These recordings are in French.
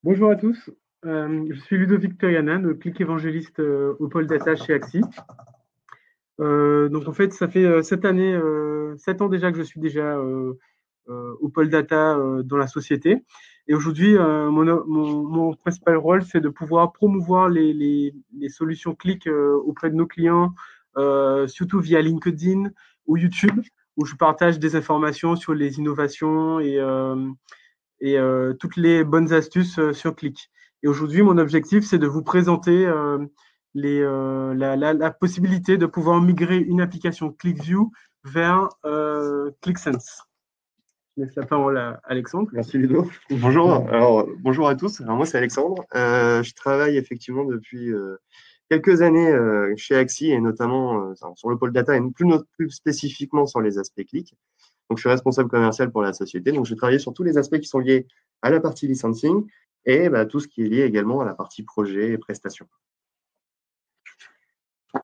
Bonjour à tous, je suis Ludovic Perianan, clic évangéliste au pôle data chez Axi. Donc en fait, ça fait cette année, 7 ans déjà que je suis déjà au pôle data dans la société. Et aujourd'hui, mon principal rôle, c'est de pouvoir promouvoir les solutions clic auprès de nos clients, surtout via LinkedIn ou YouTube, où je partage des informations sur les innovations et toutes les bonnes astuces sur Click. Et aujourd'hui, mon objectif, c'est de vous présenter la possibilité de pouvoir migrer une application ClickView vers ClickSense. Je laisse la parole à Alexandre. Merci Ludo. Bonjour. Alors, bonjour à tous. Alors moi c'est Alexandre. Je travaille effectivement depuis quelques années chez Axi et notamment sur le pôle data et plus spécifiquement sur les aspects clics. Donc je suis responsable commercial pour la société. Donc je vais travailler sur tous les aspects qui sont liés à la partie licensing et tout ce qui est lié également à la partie projet et prestations.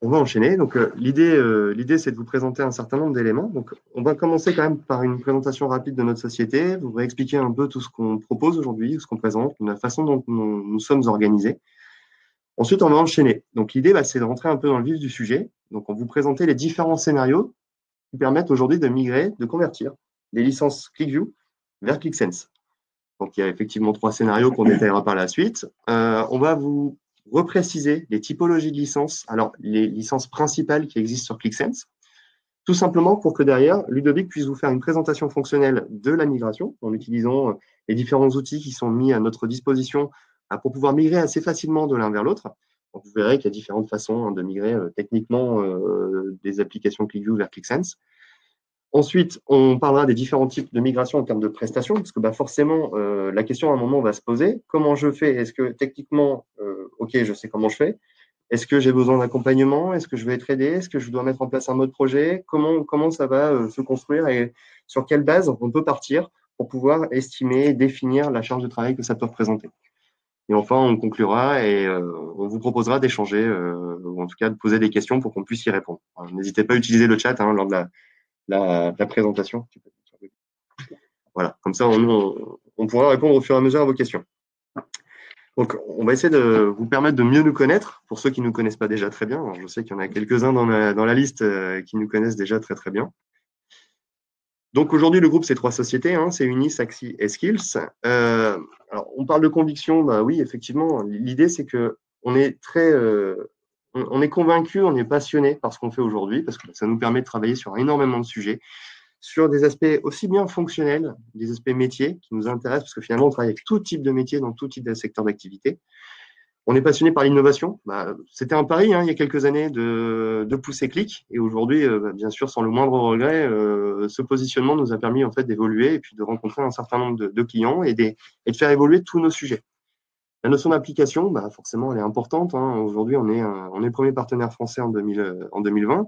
On va enchaîner. Donc, l'idée, c'est de vous présenter un certain nombre d'éléments. Donc, on va commencer quand même par une présentation rapide de notre société. Vous expliquer un peu tout ce qu'on propose aujourd'hui, ce qu'on présente, la façon dont nous sommes organisés. Ensuite, on va enchaîner. Donc, l'idée, c'est de rentrer un peu dans le vif du sujet. Donc, on va vous présenter les différents scénarios qui permettent aujourd'hui de migrer, de convertir des licences ClickView vers ClickSense. Donc, il y a effectivement 3 scénarios qu'on détaillera par la suite. On va vous repréciser les typologies de licences, alors les licences principales qui existent sur ClickSense, tout simplement pour que derrière, Ludovic puisse vous faire une présentation fonctionnelle de la migration en utilisant les différents outils qui sont mis à notre disposition pour pouvoir migrer assez facilement de l'un vers l'autre. Donc, vous verrez qu'il y a différentes façons de migrer techniquement des applications ClickView vers ClickSense. Ensuite, on parlera des différents types de migration en termes de prestations, parce que forcément, la question à un moment va se poser. Comment je fais? Est-ce que techniquement, OK, je sais comment je fais. Est-ce que j'ai besoin d'accompagnement? Est-ce que je vais être aidé? Est-ce que je dois mettre en place un mode projet? Comment ça va se construire et sur quelle base on peut partir pour pouvoir estimer, définir la charge de travail que ça peut représenter? Et enfin, on conclura et on vous proposera d'échanger, ou en tout cas de poser des questions pour qu'on puisse y répondre. Alors, n'hésitez pas à utiliser le chat lors de la présentation. Voilà, comme ça, on pourra répondre au fur et à mesure à vos questions. Donc, on va essayer de vous permettre de mieux nous connaître, pour ceux qui ne nous connaissent pas déjà très bien. Alors, je sais qu'il y en a quelques-uns dans la liste qui nous connaissent déjà très très bien. Donc, aujourd'hui, le groupe, c'est 3 sociétés, c'est Unis, Axi et Skills. Alors, on parle de conviction, oui, effectivement. L'idée, c'est que on est on est convaincu, on est passionné par ce qu'on fait aujourd'hui, parce que ça nous permet de travailler sur énormément de sujets, sur des aspects aussi bien fonctionnels, des aspects métiers qui nous intéressent, parce que finalement, on travaille avec tout type de métier dans tout type de secteur d'activité. On est passionné par l'innovation. C'était un pari il y a quelques années de pousser Click. Et aujourd'hui, bien sûr, sans le moindre regret, ce positionnement nous a permis en fait d'évoluer et puis de rencontrer un certain nombre de clients et de faire évoluer tous nos sujets. La notion d'application, forcément, elle est importante. Aujourd'hui, on est le premier partenaire français en 2020.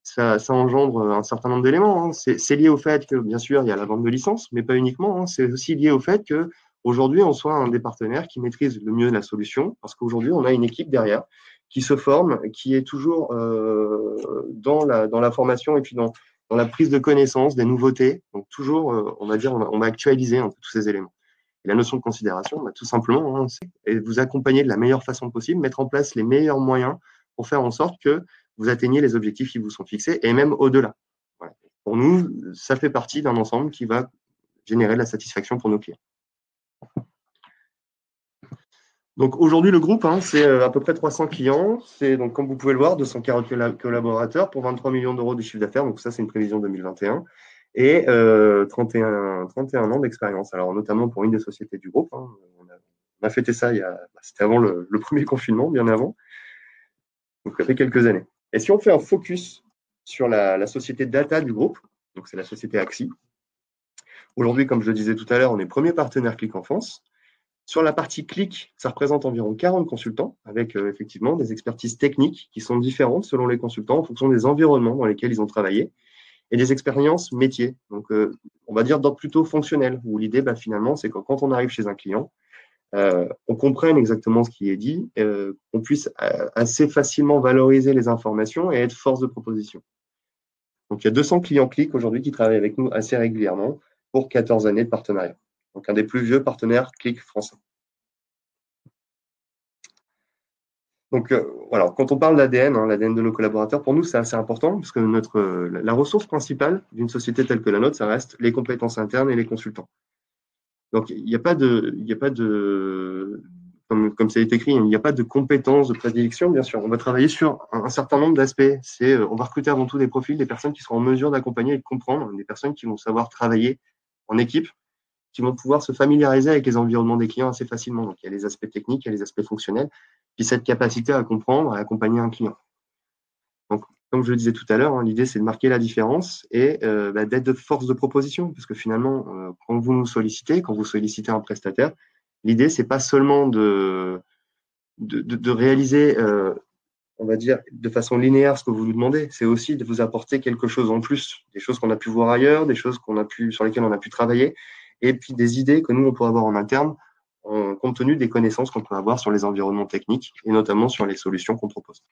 Ça engendre un certain nombre d'éléments. C'est lié au fait que, bien sûr, il y a la vente de licences, mais pas uniquement. C'est aussi lié au fait que aujourd'hui, on soit un des partenaires qui maîtrise le mieux la solution, parce qu'aujourd'hui, on a une équipe derrière qui se forme, qui est toujours dans la formation et puis dans la prise de connaissance des nouveautés. Donc toujours, on va dire, on va actualiser un peu tous ces éléments. Et la notion de considération, tout simplement, c'est vous accompagner de la meilleure façon possible, mettre en place les meilleurs moyens pour faire en sorte que vous atteignez les objectifs qui vous sont fixés et même au-delà. Voilà. Pour nous, ça fait partie d'un ensemble qui va générer de la satisfaction pour nos clients. Donc aujourd'hui, le groupe, c'est à peu près 300 clients. C'est donc, comme vous pouvez le voir, 240 collaborateurs pour 23 millions d'euros de chiffre d'affaires. Donc ça, c'est une prévision 2021. Et 31 ans d'expérience. Alors notamment pour une des sociétés du groupe. On a fêté ça c'était avant le premier confinement, bien avant. Donc ça fait quelques années. Et si on fait un focus sur la société data du groupe, donc c'est la société Axi. Aujourd'hui, comme je le disais tout à l'heure, on est premier partenaire Click en France. Sur la partie Click, ça représente environ 40 consultants, avec effectivement des expertises techniques qui sont différentes selon les consultants en fonction des environnements dans lesquels ils ont travaillé et des expériences métiers. Donc, on va dire d'ordre plutôt fonctionnel, où l'idée, finalement, c'est que quand on arrive chez un client, on comprenne exactement ce qui est dit, qu'on puisse assez facilement valoriser les informations et être force de proposition. Donc, il y a 200 clients Click aujourd'hui qui travaillent avec nous assez régulièrement pour 14 années de partenariat. Donc, un des plus vieux partenaires Click français. Donc, voilà, quand on parle d'ADN, l'ADN de nos collaborateurs, pour nous, c'est assez important parce que la ressource principale d'une société telle que la nôtre, ça reste les compétences internes et les consultants. Donc, il n'y a pas de, comme ça a été écrit, il n'y a pas de compétences, de prédilection, bien sûr. On va travailler sur un certain nombre d'aspects. On va recruter avant tout des profils, des personnes qui seront en mesure d'accompagner et de comprendre, des personnes qui vont savoir travailler en équipe, qui vont pouvoir se familiariser avec les environnements des clients assez facilement. Donc, il y a les aspects techniques, il y a les aspects fonctionnels, puis cette capacité à comprendre et à accompagner un client. Donc, comme je le disais tout à l'heure, l'idée, c'est de marquer la différence et d'être de force de proposition, parce que finalement, quand vous nous sollicitez, quand vous sollicitez un prestataire, l'idée, c'est pas seulement de réaliser, on va dire, de façon linéaire ce que vous nous demandez, c'est aussi de vous apporter quelque chose en plus, des choses qu'on a pu voir ailleurs, des choses sur lesquelles on a pu travailler, et puis des idées que nous, on pourrait avoir en interne, compte tenu des connaissances qu'on peut avoir sur les environnements techniques et notamment sur les solutions qu'on propose.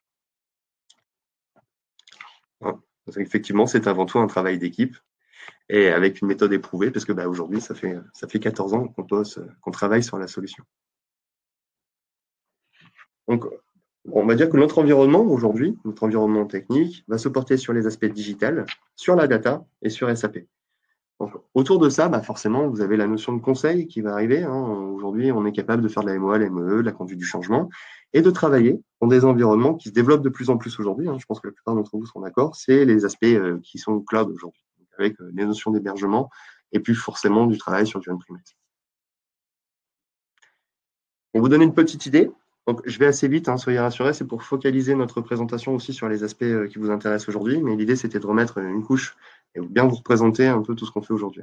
Parce qu'effectivement, c'est avant tout un travail d'équipe et avec une méthode éprouvée, parce que aujourd'hui, ça fait 14 ans qu'on travaille sur la solution. Donc, on va dire que notre environnement aujourd'hui, notre environnement technique, va se porter sur les aspects digital, sur la data et sur SAP. Donc, autour de ça, forcément, vous avez la notion de conseil qui va arriver. Aujourd'hui, on est capable de faire de la MOA, la ME, de la conduite du changement et de travailler dans des environnements qui se développent de plus en plus aujourd'hui. Je pense que la plupart d'entre vous sont d'accord. C'est les aspects qui sont cloud aujourd'hui, avec les notions d'hébergement et puis forcément du travail sur du on-premise. Pour vous donner une petite idée, donc je vais assez vite, soyez rassurés, c'est pour focaliser notre présentation aussi sur les aspects qui vous intéressent aujourd'hui, mais l'idée c'était de remettre une couche et bien vous représenter un peu tout ce qu'on fait aujourd'hui.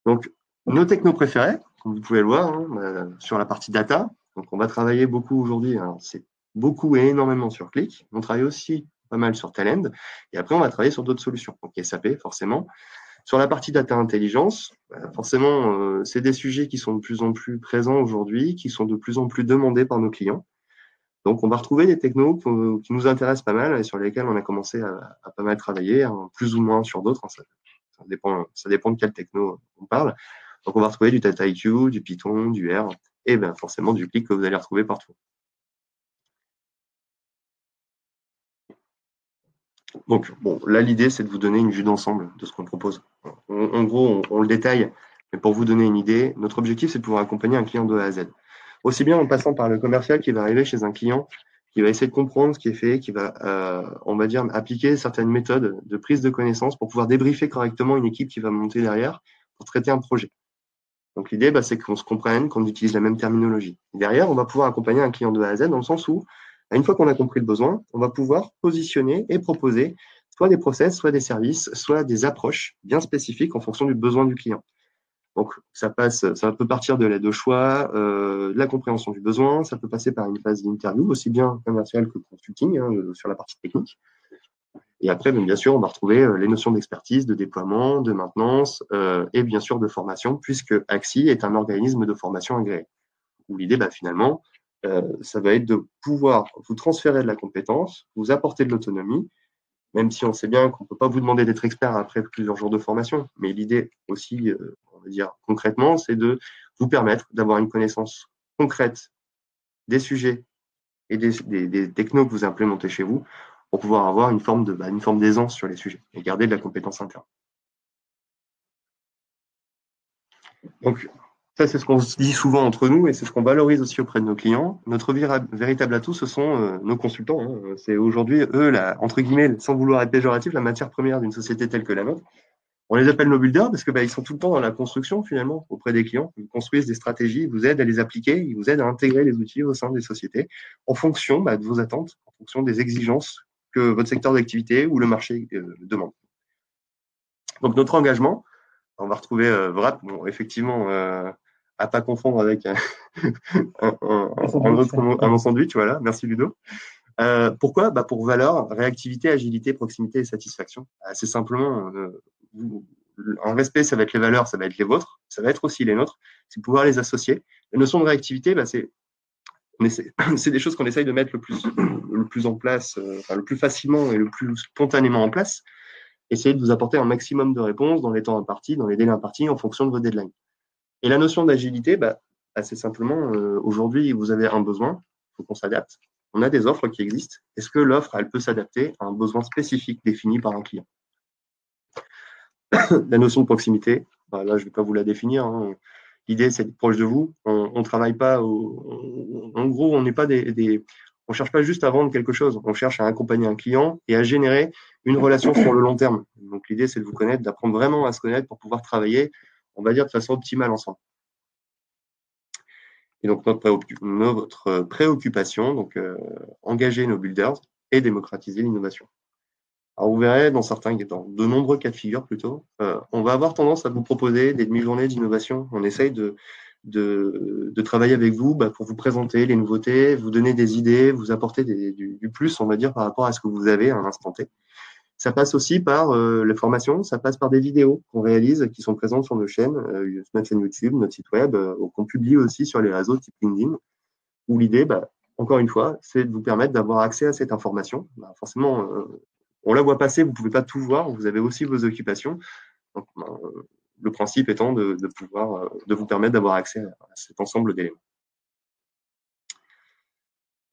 Donc, nos technos préférés, comme vous pouvez le voir, sur la partie data, donc on va travailler beaucoup aujourd'hui, c'est beaucoup et énormément sur Qlik, on travaille aussi pas mal sur Talend, et après on va travailler sur d'autres solutions, donc SAP forcément. Sur la partie data intelligence, forcément, c'est des sujets qui sont de plus en plus présents aujourd'hui, qui sont de plus en plus demandés par nos clients. Donc, on va retrouver des technos qui nous intéressent pas mal et sur lesquels on a commencé à pas mal travailler, plus ou moins sur d'autres. Ça dépend de quel techno on parle. Donc, on va retrouver du DataIQ, du Python, du R et forcément du Qlik que vous allez retrouver partout. Donc, bon, là, l'idée, c'est de vous donner une vue d'ensemble de ce qu'on propose. En gros, on le détaille, mais pour vous donner une idée, notre objectif, c'est de pouvoir accompagner un client de A à Z. Aussi bien en passant par le commercial qui va arriver chez un client, qui va essayer de comprendre ce qui est fait, qui va, on va dire, appliquer certaines méthodes de prise de connaissance pour pouvoir débriefer correctement une équipe qui va monter derrière pour traiter un projet. Donc, l'idée, c'est qu'on se comprenne, qu'on utilise la même terminologie. Et derrière, on va pouvoir accompagner un client de A à Z dans le sens où, une fois qu'on a compris le besoin, on va pouvoir positionner et proposer soit des process, soit des services, soit des approches bien spécifiques en fonction du besoin du client. Donc, ça peut partir de l'aide au choix, de la compréhension du besoin, ça peut passer par une phase d'interview, aussi bien commerciale que consulting, sur la partie technique. Et après, bien sûr, on va retrouver les notions d'expertise, de déploiement, de maintenance et bien sûr de formation, puisque AXI est un organisme de formation agréé. Où l'idée, finalement, ça va être de pouvoir vous transférer de la compétence, vous apporter de l'autonomie, même si on sait bien qu'on ne peut pas vous demander d'être expert après plusieurs jours de formation. Mais l'idée aussi, on va dire concrètement, c'est de vous permettre d'avoir une connaissance concrète des sujets et des technos que vous implémentez chez vous pour pouvoir avoir une forme d'aisance sur les sujets et garder de la compétence interne. Donc, ça, c'est ce qu'on se dit souvent entre nous et c'est ce qu'on valorise aussi auprès de nos clients. Notre véritable atout, ce sont nos consultants. C'est aujourd'hui, eux, entre guillemets, sans vouloir être péjoratif, la matière première d'une société telle que la nôtre. On les appelle nos builders parce que ils sont tout le temps dans la construction finalement auprès des clients. Ils construisent des stratégies, ils vous aident à les appliquer, ils vous aident à intégrer les outils au sein des sociétés en fonction de vos attentes, en fonction des exigences que votre secteur d'activité ou le marché demande. Donc notre engagement, on va retrouver VRAP, effectivement, à pas confondre avec un autre sandwich, voilà. Merci Ludo. Pourquoi pour valeur, réactivité, agilité, proximité et satisfaction. C'est simplement un respect, ça va être les valeurs, ça va être les vôtres, ça va être aussi les nôtres, c'est pouvoir les associer. La notion de réactivité, c'est des choses qu'on essaye de mettre le plus en place, le plus facilement et le plus spontanément en place. Essayez de vous apporter un maximum de réponses dans les temps impartis, dans les délais impartis, en fonction de vos deadlines. Et la notion d'agilité, c'est simplement, aujourd'hui, vous avez un besoin, il faut qu'on s'adapte. on a des offres qui existent. Est-ce que l'offre, elle peut s'adapter à un besoin spécifique défini par un client? La notion de proximité, bah là, je ne vais pas vous la définir, hein. L'idée, c'est d'être proche de vous. On travaille pas en gros, on n'est pas on cherche pas juste à vendre quelque chose. On cherche à accompagner un client et à générer une relation sur le long terme. Donc, l'idée, c'est de vous connaître, d'apprendre vraiment à se connaître pour pouvoir travailler, on va dire, de façon optimale ensemble. Et donc, notre préoccupation, donc, engager nos builders et démocratiser l'innovation. Alors, vous verrez, dans de nombreux cas de figure plutôt, on va avoir tendance à vous proposer des demi-journées d'innovation. On essaye de travailler avec vous pour vous présenter les nouveautés, vous donner des idées, vous apporter du plus, on va dire, par rapport à ce que vous avez à un instant T. Ça passe aussi par les formations, ça passe par des vidéos qu'on réalise qui sont présentes sur nos chaînes, notre chaîne YouTube, notre site web, qu'on publie aussi sur les réseaux type LinkedIn, où l'idée, encore une fois, c'est de vous permettre d'avoir accès à cette information. Forcément, on la voit passer, vous ne pouvez pas tout voir, vous avez aussi vos occupations. Donc, le principe étant de pouvoir, de vous permettre d'avoir accès à cet ensemble d'éléments.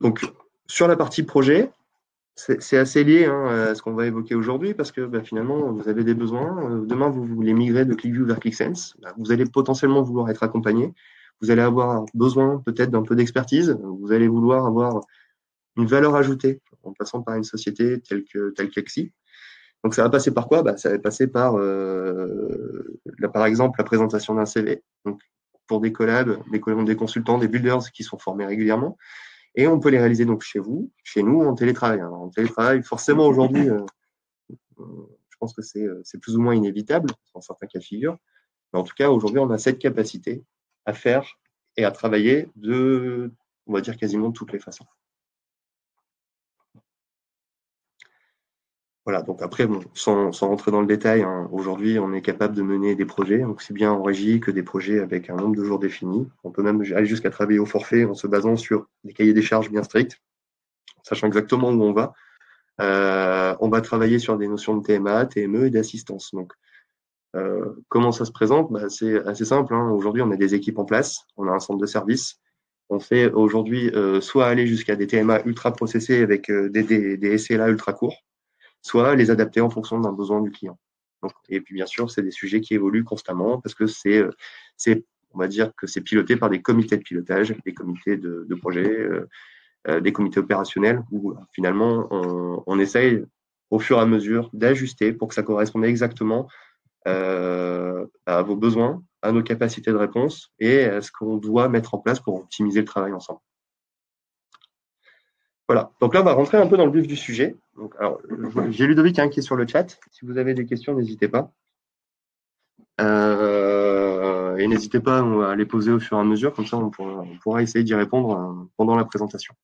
Donc, sur la partie projet, c'est assez lié à ce qu'on va évoquer aujourd'hui parce que finalement, vous avez des besoins. Demain, vous voulez migrer de ClickView vers ClickSense. Vous allez potentiellement vouloir être accompagné. Vous allez avoir besoin peut-être d'un peu d'expertise. Vous allez vouloir avoir une valeur ajoutée en passant par une société telle qu'Exi. Donc, ça va passer par quoi? Ça va passer par, par exemple, la présentation d'un CV. Donc, pour des collabs, des consultants, des builders qui sont formés régulièrement. Et on peut les réaliser donc chez vous, chez nous, en télétravail. Alors, en télétravail, forcément, aujourd'hui, je pense que c'est plus ou moins inévitable dans certains cas de figure. Mais en tout cas, aujourd'hui, on a cette capacité à faire et à travailler on va dire, quasiment de toutes les façons. Voilà, donc après, sans rentrer dans le détail, aujourd'hui, on est capable de mener des projets, donc c'est bien en régie que des projets avec un nombre de jours défini. On peut même aller jusqu'à travailler au forfait en se basant sur des cahiers des charges bien stricts, sachant exactement où on va. On va travailler sur des notions de TMA, TME et d'assistance. Donc, comment ça se présente? C'est assez simple. Aujourd'hui, on a des équipes en place, on a un centre de service. On fait aujourd'hui soit aller jusqu'à des TMA ultra processés avec des SLA ultra courts, soit les adapter en fonction d'un besoin du client. Donc, et puis bien sûr, c'est des sujets qui évoluent constamment parce que on va dire que c'est piloté par des comités de pilotage, des comités de projet, des comités opérationnels où finalement on essaye au fur et à mesure d'ajuster pour que ça corresponde exactement à vos besoins, à nos capacités de réponse et à ce qu'on doit mettre en place pour optimiser le travail ensemble. Voilà, donc là, on va rentrer un peu dans le vif du sujet. Donc, alors, j'ai Ludovic qui est sur le chat. Si vous avez des questions, n'hésitez pas. Et n'hésitez pas à les poser au fur et à mesure, comme ça on pourra essayer d'y répondre pendant la présentation.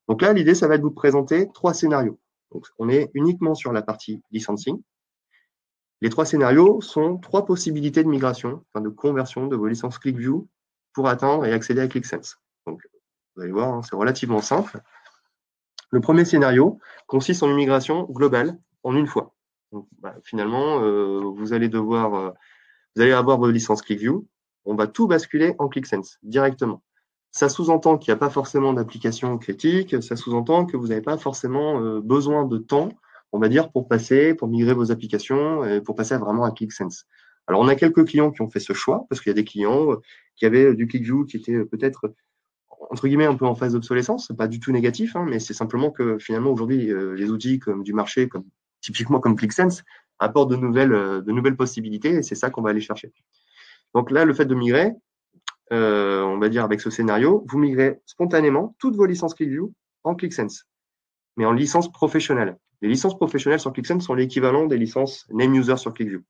Donc là, l'idée, ça va être de vous présenter 3 scénarios. Donc, on est uniquement sur la partie licensing. Les 3 scénarios sont 3 possibilités de migration, enfin de conversion de vos licences ClickView pour atteindre et accéder à ClickSense. Donc, vous allez voir, c'est relativement simple. Le premier scénario consiste en une migration globale en une fois. Donc, finalement, vous allez avoir vos licences ClickView. On va tout basculer en ClickSense directement. Ça sous-entend qu'il n'y a pas forcément d'application critique. Ça sous-entend que vous n'avez pas forcément besoin de temps, on va dire, pour migrer vos applications et pour passer vraiment à ClickSense. Alors, on a quelques clients qui ont fait ce choix parce qu'il y a des clients qui avaient du ClickView qui était peut-être entre guillemets un peu en phase d'obsolescence. C'est pas du tout négatif, mais c'est simplement que finalement aujourd'hui les outils comme du marché, typiquement comme ClickSense, apportent de nouvelles possibilités et c'est ça qu'on va aller chercher. Donc là, le fait de migrer, on va dire avec ce scénario, vous migrez spontanément toutes vos licences ClickView en ClickSense, mais en licence professionnelle. Les licences professionnelles sur ClickSense sont l'équivalent des licences Name User sur ClickView.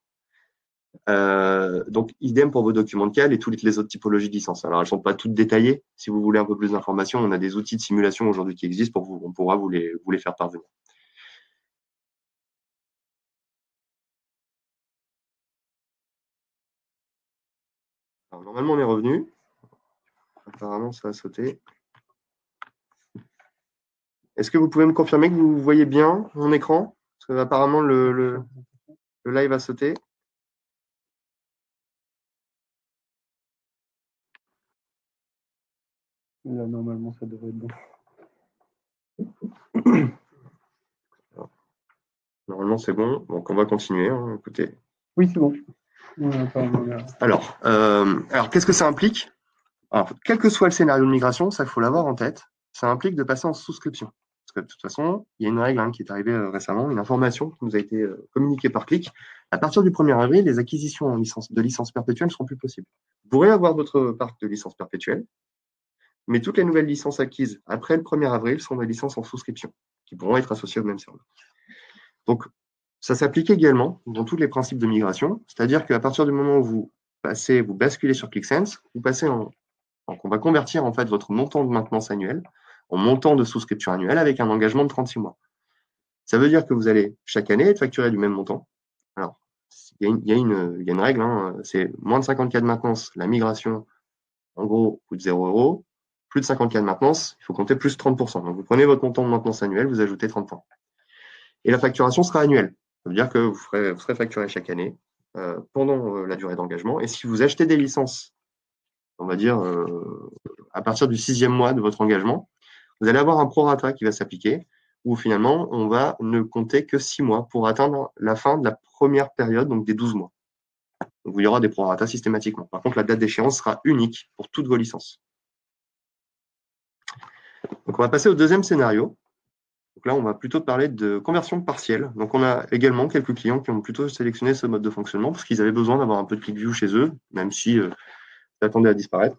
Donc, idem pour vos documents de cal et toutes les autres typologies de licences. Alors, elles ne sont pas toutes détaillées. Si vous voulez un peu plus d'informations, on a des outils de simulation aujourd'hui qui existent pour vous. On pourra vous les faire parvenir. Alors, normalement, on est revenu. Apparemment, ça a sauté. Est-ce que vous pouvez me confirmer que vous voyez bien mon écran? Parce que apparemment, le live a sauté. Là, normalement, ça devrait être bon. Normalement, c'est bon. Donc, on va continuer. Hein. Écoutez. Oui, c'est bon. Alors, qu'est-ce que ça implique? Alors, quel que soit le scénario de migration, ça, il faut l'avoir en tête. Ça implique de passer en souscription. Parce que de toute façon, il y a une règle qui est arrivée récemment, une information qui nous a été communiquée par Click. À partir du 1er avril, les acquisitions de licences perpétuelles ne seront plus possibles. Vous pourrez avoir votre parc de licences perpétuelles, mais toutes les nouvelles licences acquises après le 1er avril sont des licences en souscription, qui pourront être associées au même serveur. Donc, ça s'applique également dans tous les principes de migration, c'est-à-dire qu'à partir du moment où vous basculez sur ClickSense, vous passez donc on va convertir en fait votre montant de maintenance annuel en montant de souscription annuelle avec un engagement de 36 mois. Ça veut dire que vous allez chaque année être facturé du même montant. Alors, il y a une règle, hein, c'est moins de 50 cas de maintenance, la migration, en gros, coûte 0 €. Plus de 50 cas de maintenance, il faut compter plus 30%. Donc, vous prenez votre montant de maintenance annuel, vous ajoutez 30 points. Et la facturation sera annuelle. Ça veut dire que vous serez facturé chaque année pendant la durée d'engagement. Et si vous achetez des licences, on va dire, à partir du 6e mois de votre engagement, vous allez avoir un prorata qui va s'appliquer, où finalement, on va ne compter que 6 mois pour atteindre la fin de la première période, donc des 12 mois. Donc, il y aura des prorata systématiquement. Par contre, la date d'échéance sera unique pour toutes vos licences. Donc, on va passer au deuxième scénario. Donc là, on va plutôt parler de conversion partielle. Donc, on a également quelques clients qui ont plutôt sélectionné ce mode de fonctionnement parce qu'ils avaient besoin d'avoir un peu de ClickView chez eux, même si ça tendait à disparaître.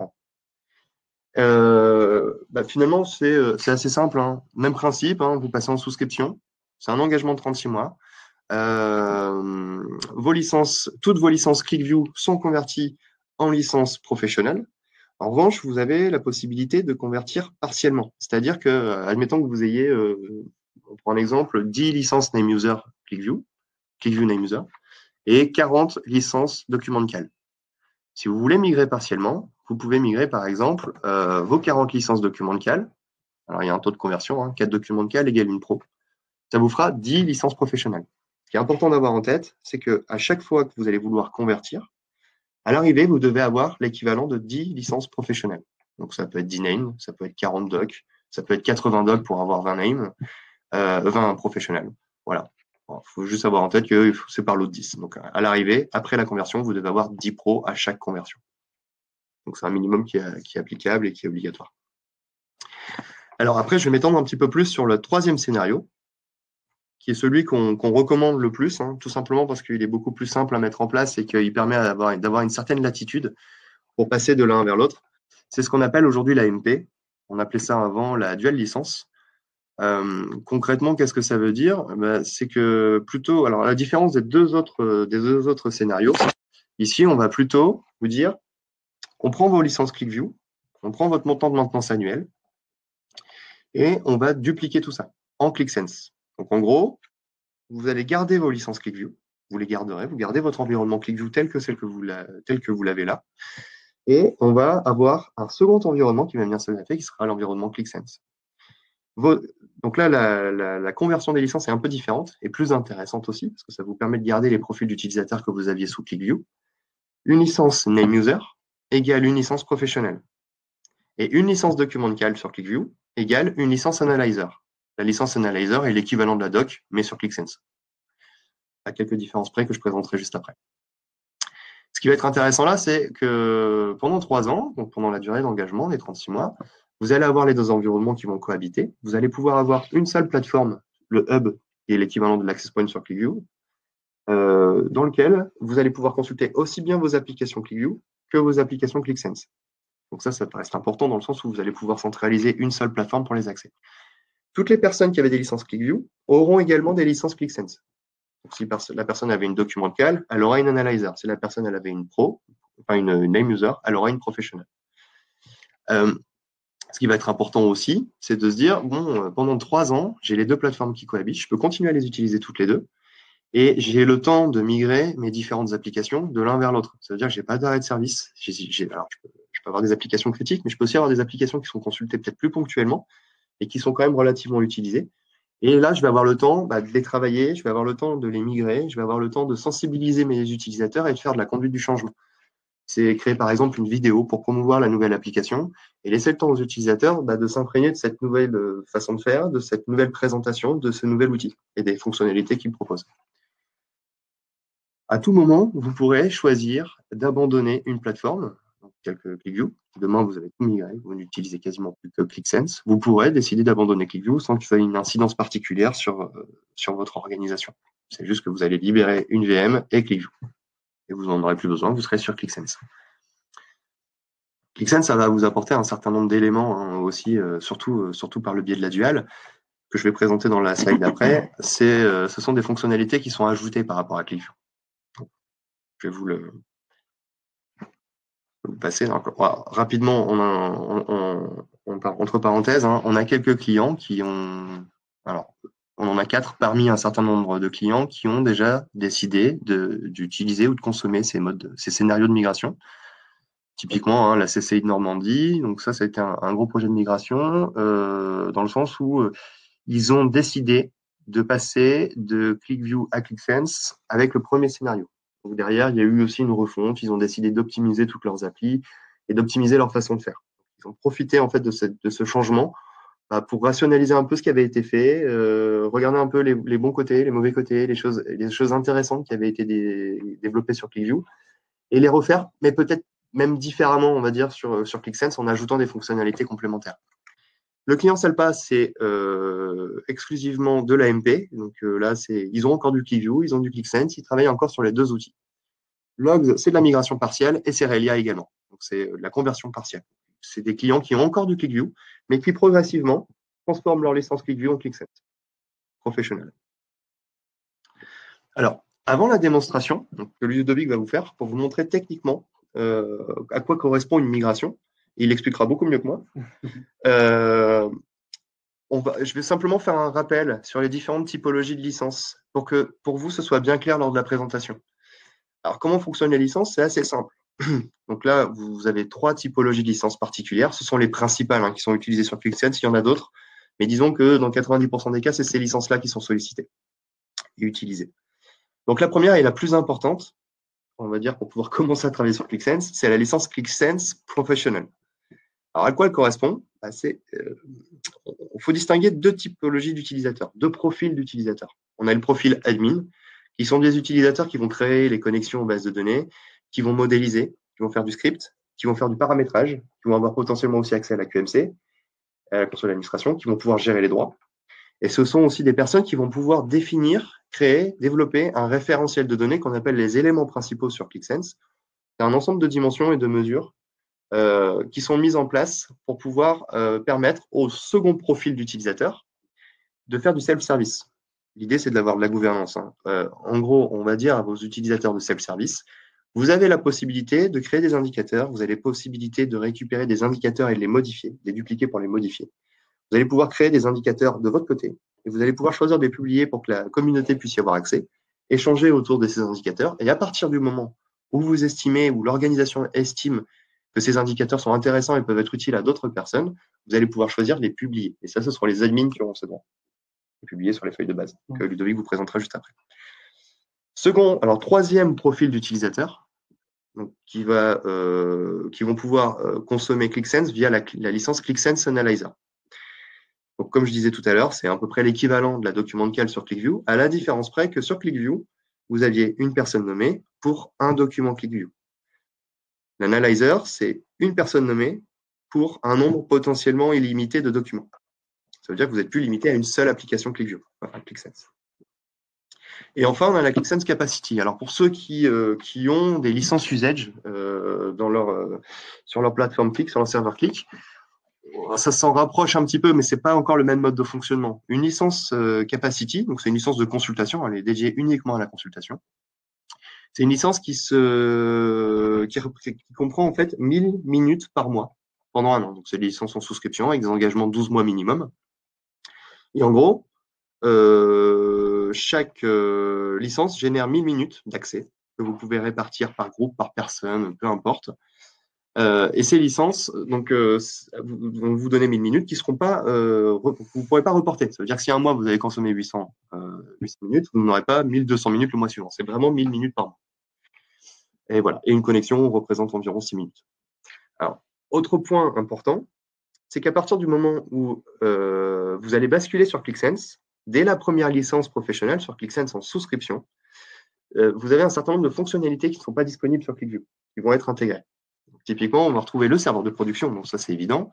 Finalement, c'est assez simple. Hein. Même principe, hein, vous passez en souscription. C'est un engagement de 36 mois. Toutes vos licences ClickView sont converties en licences professionnelles. En revanche, vous avez la possibilité de convertir partiellement. C'est-à-dire que, admettons que vous ayez, on prend un exemple, 10 licences NameUser ClickView NameUser, et 40 licences DocumentCal. Si vous voulez migrer partiellement, vous pouvez migrer par exemple vos 40 licences DocumentCal. Alors il y a un taux de conversion, hein, 4 DocumentCal égale une pro. Ça vous fera 10 licences professionnelles. Ce qui est important d'avoir en tête, c'est qu'à chaque fois que vous allez vouloir convertir, à l'arrivée, vous devez avoir l'équivalent de 10 licences professionnelles. Donc ça peut être 10 names, ça peut être 40 docs, ça peut être 80 docs pour avoir 20 names, 20 professionnels. Voilà. Il faut juste avoir en tête que c'est par lot de 10. Donc à l'arrivée, après la conversion, vous devez avoir 10 pros à chaque conversion. Donc c'est un minimum qui est applicable et qui est obligatoire. Alors après, je vais m'étendre un petit peu plus sur le troisième scénario, qui est celui qu'on recommande le plus, hein, tout simplement parce qu'il est beaucoup plus simple à mettre en place et qu'il permet d'avoir une certaine latitude pour passer de l'un vers l'autre. C'est ce qu'on appelle aujourd'hui la MP. On appelait ça avant la dual licence. Concrètement, qu'est-ce que ça veut dire? C'est que plutôt, alors la différence des deux autres scénarios, ici, on va plutôt vous dire, on prend vos licences ClickView, on prend votre montant de maintenance annuel, et on va dupliquer tout ça en ClickSense. Donc en gros, vous allez garder vos licences ClickView, vous les garderez, vous gardez votre environnement ClickView tel que vous l'avez là, et on va avoir un second environnement qui va venir se greffer, qui sera l'environnement ClickSense. Donc là, la conversion des licences est un peu différente et plus intéressante aussi, parce que ça vous permet de garder les profils d'utilisateurs que vous aviez sous ClickView. Une licence NameUser égale une licence professionnelle. Et une licence DocumentCal sur ClickView égale une licence Analyzer. La licence Analyzer est l'équivalent de la doc, mais sur ClickSense. À quelques différences près que je présenterai juste après. Ce qui va être intéressant là, c'est que pendant 3 ans, donc pendant la durée d'engagement, les 36 mois, vous allez avoir les deux environnements qui vont cohabiter. Vous allez pouvoir avoir une seule plateforme, le hub, qui est l'équivalent de l'Access Point sur ClickView, dans lequel vous allez pouvoir consulter aussi bien vos applications ClickView que vos applications ClickSense. Donc ça reste important dans le sens où vous allez pouvoir centraliser une seule plateforme pour les accès. Toutes les personnes qui avaient des licences ClickView auront également des licences ClickSense. Donc, si la personne avait une DocumentCal, elle aura une Analyzer. Si la personne elle avait une pro, enfin une NameUser, elle aura une Professional. Ce qui va être important aussi, c'est de se dire, bon, pendant 3 ans, j'ai les deux plateformes qui cohabitent, je peux continuer à les utiliser toutes les deux, et j'ai le temps de migrer mes différentes applications de l'un vers l'autre. Ça veut dire que je n'ai pas d'arrêt de service. Alors, je peux avoir des applications critiques, mais je peux aussi avoir des applications qui sont consultées peut-être plus ponctuellement et qui sont quand même relativement utilisées. Et là, je vais avoir le temps de les travailler, je vais avoir le temps de les migrer, je vais avoir le temps de sensibiliser mes utilisateurs et de faire de la conduite du changement. C'est créer par exemple une vidéo pour promouvoir la nouvelle application et laisser le temps aux utilisateurs de s'imprégner de cette nouvelle façon de faire, de cette nouvelle présentation, de ce nouvel outil et des fonctionnalités qu'il propose. À tout moment, vous pourrez choisir d'abandonner une plateforme, telle que ClickView. Demain, vous avez tout migré, vous n'utilisez quasiment plus que ClickSense. Vous pourrez décider d'abandonner ClickView sans que ça ait une incidence particulière sur votre organisation. C'est juste que vous allez libérer une VM et ClickView. Et vous n'en aurez plus besoin, vous serez sur ClickSense. ClickSense, ça va vous apporter un certain nombre d'éléments aussi, surtout par le biais de la Dual, que je vais présenter dans la slide d'après. Ce sont des fonctionnalités qui sont ajoutées par rapport à ClickView. Je vais vous passer. Rapidement, entre parenthèses, hein, on a quelques clients qui ont. Alors, on en a 4 parmi un certain nombre de clients qui ont déjà décidé d'utiliser ou de consommer ces scénarios de migration. Typiquement, hein, la CCI de Normandie. Donc ça a été un gros projet de migration dans le sens où ils ont décidé de passer de ClickView à ClickSense avec le premier scénario. Donc derrière, il y a eu aussi une refonte. Ils ont décidé d'optimiser toutes leurs applis et d'optimiser leur façon de faire. Ils ont profité en fait de ce changement pour rationaliser un peu ce qui avait été fait, regarder un peu les bons côtés, les mauvais côtés, les choses intéressantes qui avaient été développées sur ClickView et les refaire, mais peut-être même différemment, on va dire, sur ClickSense en ajoutant des fonctionnalités complémentaires. Le client Salpa, c'est exclusivement de l'AMP. Donc là, ils ont encore du ClickView, ils ont du ClickSense, ils travaillent encore sur les 2 outils. Logs, c'est de la migration partielle et Cerelia également. Donc c'est de la conversion partielle. C'est des clients qui ont encore du ClickView, mais qui progressivement transforment leur licence ClickView en ClickSense professionnel. Alors, avant la démonstration que Ludovic va vous faire pour vous montrer techniquement à quoi correspond une migration, il l'expliquera beaucoup mieux que moi. Je vais simplement faire un rappel sur les différentes typologies de licences pour que pour vous ce soit bien clair lors de la présentation. Alors, comment fonctionnent les licences? C'est assez simple. Donc là, vous avez 3 typologies de licences particulières. Ce sont les principales qui sont utilisées sur ClickSense. Il y en a d'autres, mais disons que dans 90% des cas, c'est ces licences-là qui sont sollicitées et utilisées. Donc la première et la plus importante, on va dire, pour pouvoir commencer à travailler sur ClickSense, c'est la licence ClickSense Professional. Alors à quoi elle correspond? Il faut distinguer 2 typologies d'utilisateurs, 2 profils d'utilisateurs. On a le profil admin, qui sont des utilisateurs qui vont créer les connexions aux bases de données, qui vont modéliser, qui vont faire du script, qui vont faire du paramétrage, qui vont avoir potentiellement aussi accès à la QMC, à la console d'administration, qui vont pouvoir gérer les droits. Et ce sont aussi des personnes qui vont pouvoir définir, créer, développer un référentiel de données qu'on appelle les éléments principaux sur ClickSense. C'est un ensemble de dimensions et de mesures qui sont mises en place pour pouvoir permettre au second profil d'utilisateur de faire du self-service. L'idée, c'est d'avoir de la gouvernance. En gros, on va dire à vos utilisateurs de self-service, vous avez la possibilité de créer des indicateurs, vous avez la possibilité de récupérer des indicateurs et de les modifier, de les dupliquer pour les modifier. Vous allez pouvoir créer des indicateurs de votre côté et vous allez pouvoir choisir de les publier pour que la communauté puisse y avoir accès, échanger autour de ces indicateurs. Et à partir du moment où vous estimez, où l'organisation estime que ces indicateurs sont intéressants et peuvent être utiles à d'autres personnes, vous allez pouvoir choisir de les publier. Et ça, ce seront les admins qui auront ce droit. Publier sur les feuilles de base, que Ludovic vous présentera juste après. Troisième profil d'utilisateur, qui vont pouvoir consommer ClickSense via la licence ClickSense Analyzer. Donc, comme je disais tout à l'heure, c'est à peu près l'équivalent de la document de cal sur ClickView, à la différence près que sur ClickView, vous aviez une personne nommée pour un document ClickView. L'analyzer, c'est une personne nommée pour un nombre potentiellement illimité de documents. Ça veut dire que vous n'êtes plus limité à une seule application ClickView, enfin ClickSense. Et enfin, on a la ClickSense Capacity. Alors, pour ceux qui ont des licences usage sur leur plateforme Click, sur leur serveur Click, ça s'en rapproche un petit peu, mais ce n'est pas encore le même mode de fonctionnement. Une licence Capacity, donc c'est une licence de consultation, elle est dédiée uniquement à la consultation. C'est une licence qui comprend en fait 1000 minutes par mois pendant un an. Donc, c'est des licences en souscription avec des engagements de 12 mois minimum. Et en gros, chaque licence génère 1000 minutes d'accès que vous pouvez répartir par groupe, par personne, peu importe. Et ces licences, donc, vont vous donner 1000 minutes qui seront pas, vous ne pourrez pas reporter. Ça veut dire que si un mois vous avez consommé 800 minutes, vous n'aurez pas 1200 minutes le mois suivant. C'est vraiment 1000 minutes par mois. Et voilà. Et une connexion représente environ 6 minutes. Alors, autre point important, c'est qu'à partir du moment où vous allez basculer sur ClickSense, dès la première licence professionnelle sur ClickSense en souscription, vous avez un certain nombre de fonctionnalités qui ne sont pas disponibles sur ClickView, qui vont être intégrées. Donc, typiquement, on va retrouver le serveur de production, donc ça c'est évident.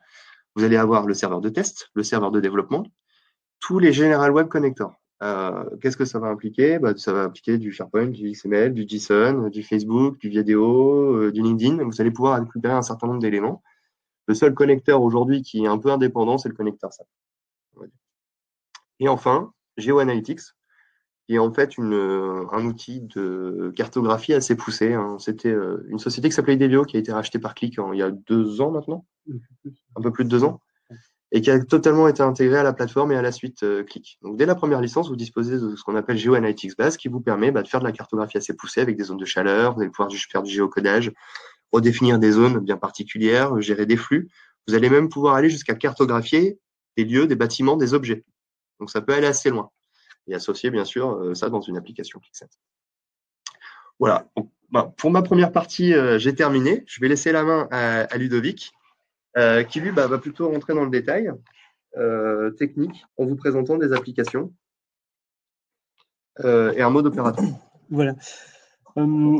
Vous allez avoir le serveur de test, le serveur de développement, tous les General Web Connectors. Qu'est-ce que ça va impliquer? Ça va impliquer du SharePoint, du XML, du JSON, du Facebook, du vidéo, du LinkedIn. Vous allez pouvoir récupérer un certain nombre d'éléments. Le seul connecteur aujourd'hui qui est un peu indépendant, c'est le connecteur SAP. Et enfin, GeoAnalytics, qui est en fait un outil de cartographie assez poussé. Hein. C'était une société qui s'appelait Idealio, qui a été rachetée par Qlik il y a 2 ans maintenant, un peu plus de 2 ans, et qui a totalement été intégré à la plateforme et à la suite Qlik. Donc dès la première licence, vous disposez de ce qu'on appelle GeoAnalytics Base, qui vous permet de faire de la cartographie assez poussée avec des zones de chaleur. Vous allez pouvoir faire du géocodage, redéfinir des zones bien particulières, gérer des flux. Vous allez même pouvoir aller jusqu'à cartographier des lieux, des bâtiments, des objets. Donc ça peut aller assez loin. Et associer bien sûr ça dans une application ClickSense. Voilà. Donc, pour ma première partie, j'ai terminé. Je vais laisser la main à Ludovic, qui lui va plutôt rentrer dans le détail technique en vous présentant des applications et un mode opératoire. Voilà.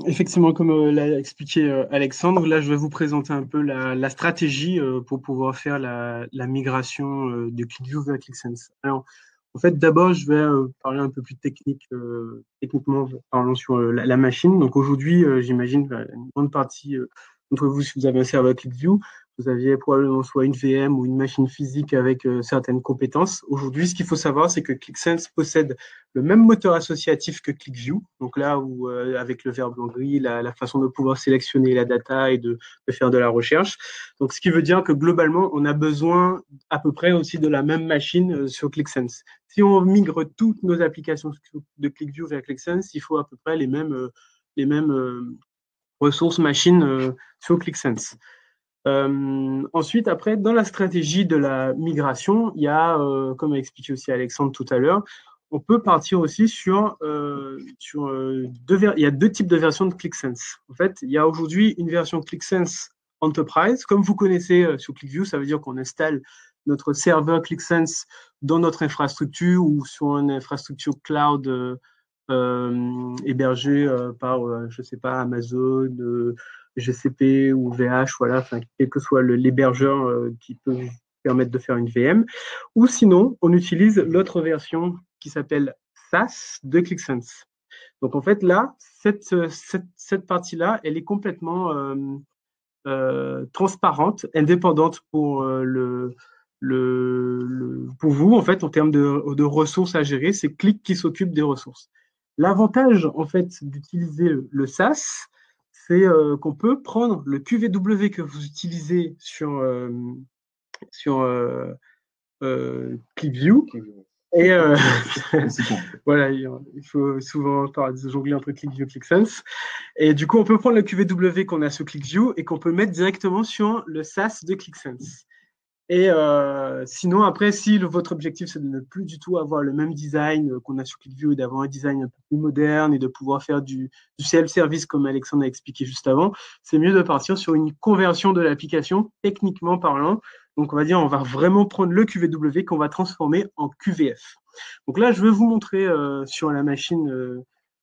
Effectivement, comme l'a expliqué Alexandre, là, je vais vous présenter un peu la stratégie pour pouvoir faire la migration de ClickView vers ClickSense. Alors, en fait, d'abord, je vais parler un peu plus techniquement parlant sur la machine. Donc aujourd'hui, j'imagine une grande partie d'entre vous, si vous avez un serveur ClickView, vous aviez probablement soit une VM ou une machine physique avec certaines compétences. Aujourd'hui, ce qu'il faut savoir, c'est que ClickSense possède le même moteur associatif que ClickView. Donc là où, avec le verbe gris, la façon de pouvoir sélectionner la data et de faire de la recherche. Donc, ce qui veut dire que globalement, on a besoin à peu près aussi de la même machine sur ClickSense. Si on migre toutes nos applications de ClickView vers ClickSense, il faut à peu près les mêmes ressources machines sur ClickSense. Ensuite, après, dans la stratégie de la migration, il y a, comme a expliqué aussi Alexandre tout à l'heure, on peut partir aussi il y a 2 types de versions de ClickSense. En fait, il y a aujourd'hui une version ClickSense Enterprise. Comme vous connaissez sur ClickView, ça veut dire qu'on installe notre serveur ClickSense dans notre infrastructure ou sur une infrastructure cloud hébergée par, je ne sais pas, Amazon, GCP ou VH, voilà, enfin, quel que soit l'hébergeur qui peut vous permettre de faire une VM. Ou sinon, on utilise l'autre version qui s'appelle SaaS de ClickSense. Donc en fait, là, cette partie-là, elle est complètement transparente, indépendante pour pour vous, en fait, en termes de ressources à gérer. C'est Qlik qui s'occupe des ressources. L'avantage, en fait, d'utiliser le SaaS, c'est qu'on peut prendre le QVW que vous utilisez sur ClickView et voilà, il faut souvent jongler entre ClickView et ClickSense. Et du coup, on peut prendre le QVW qu'on a sur ClickView et qu'on peut mettre directement sur le SaaS de ClickSense. Et sinon, après, si votre objectif, c'est de ne plus du tout avoir le même design qu'on a sur ClickView et d'avoir un design un peu plus moderne et de pouvoir faire du self-service, comme Alexandre a expliqué juste avant, c'est mieux de partir sur une conversion de l'application, techniquement parlant. Donc, on va dire, on va vraiment prendre le QVW qu'on va transformer en QVF. Donc là, je vais vous montrer sur la machine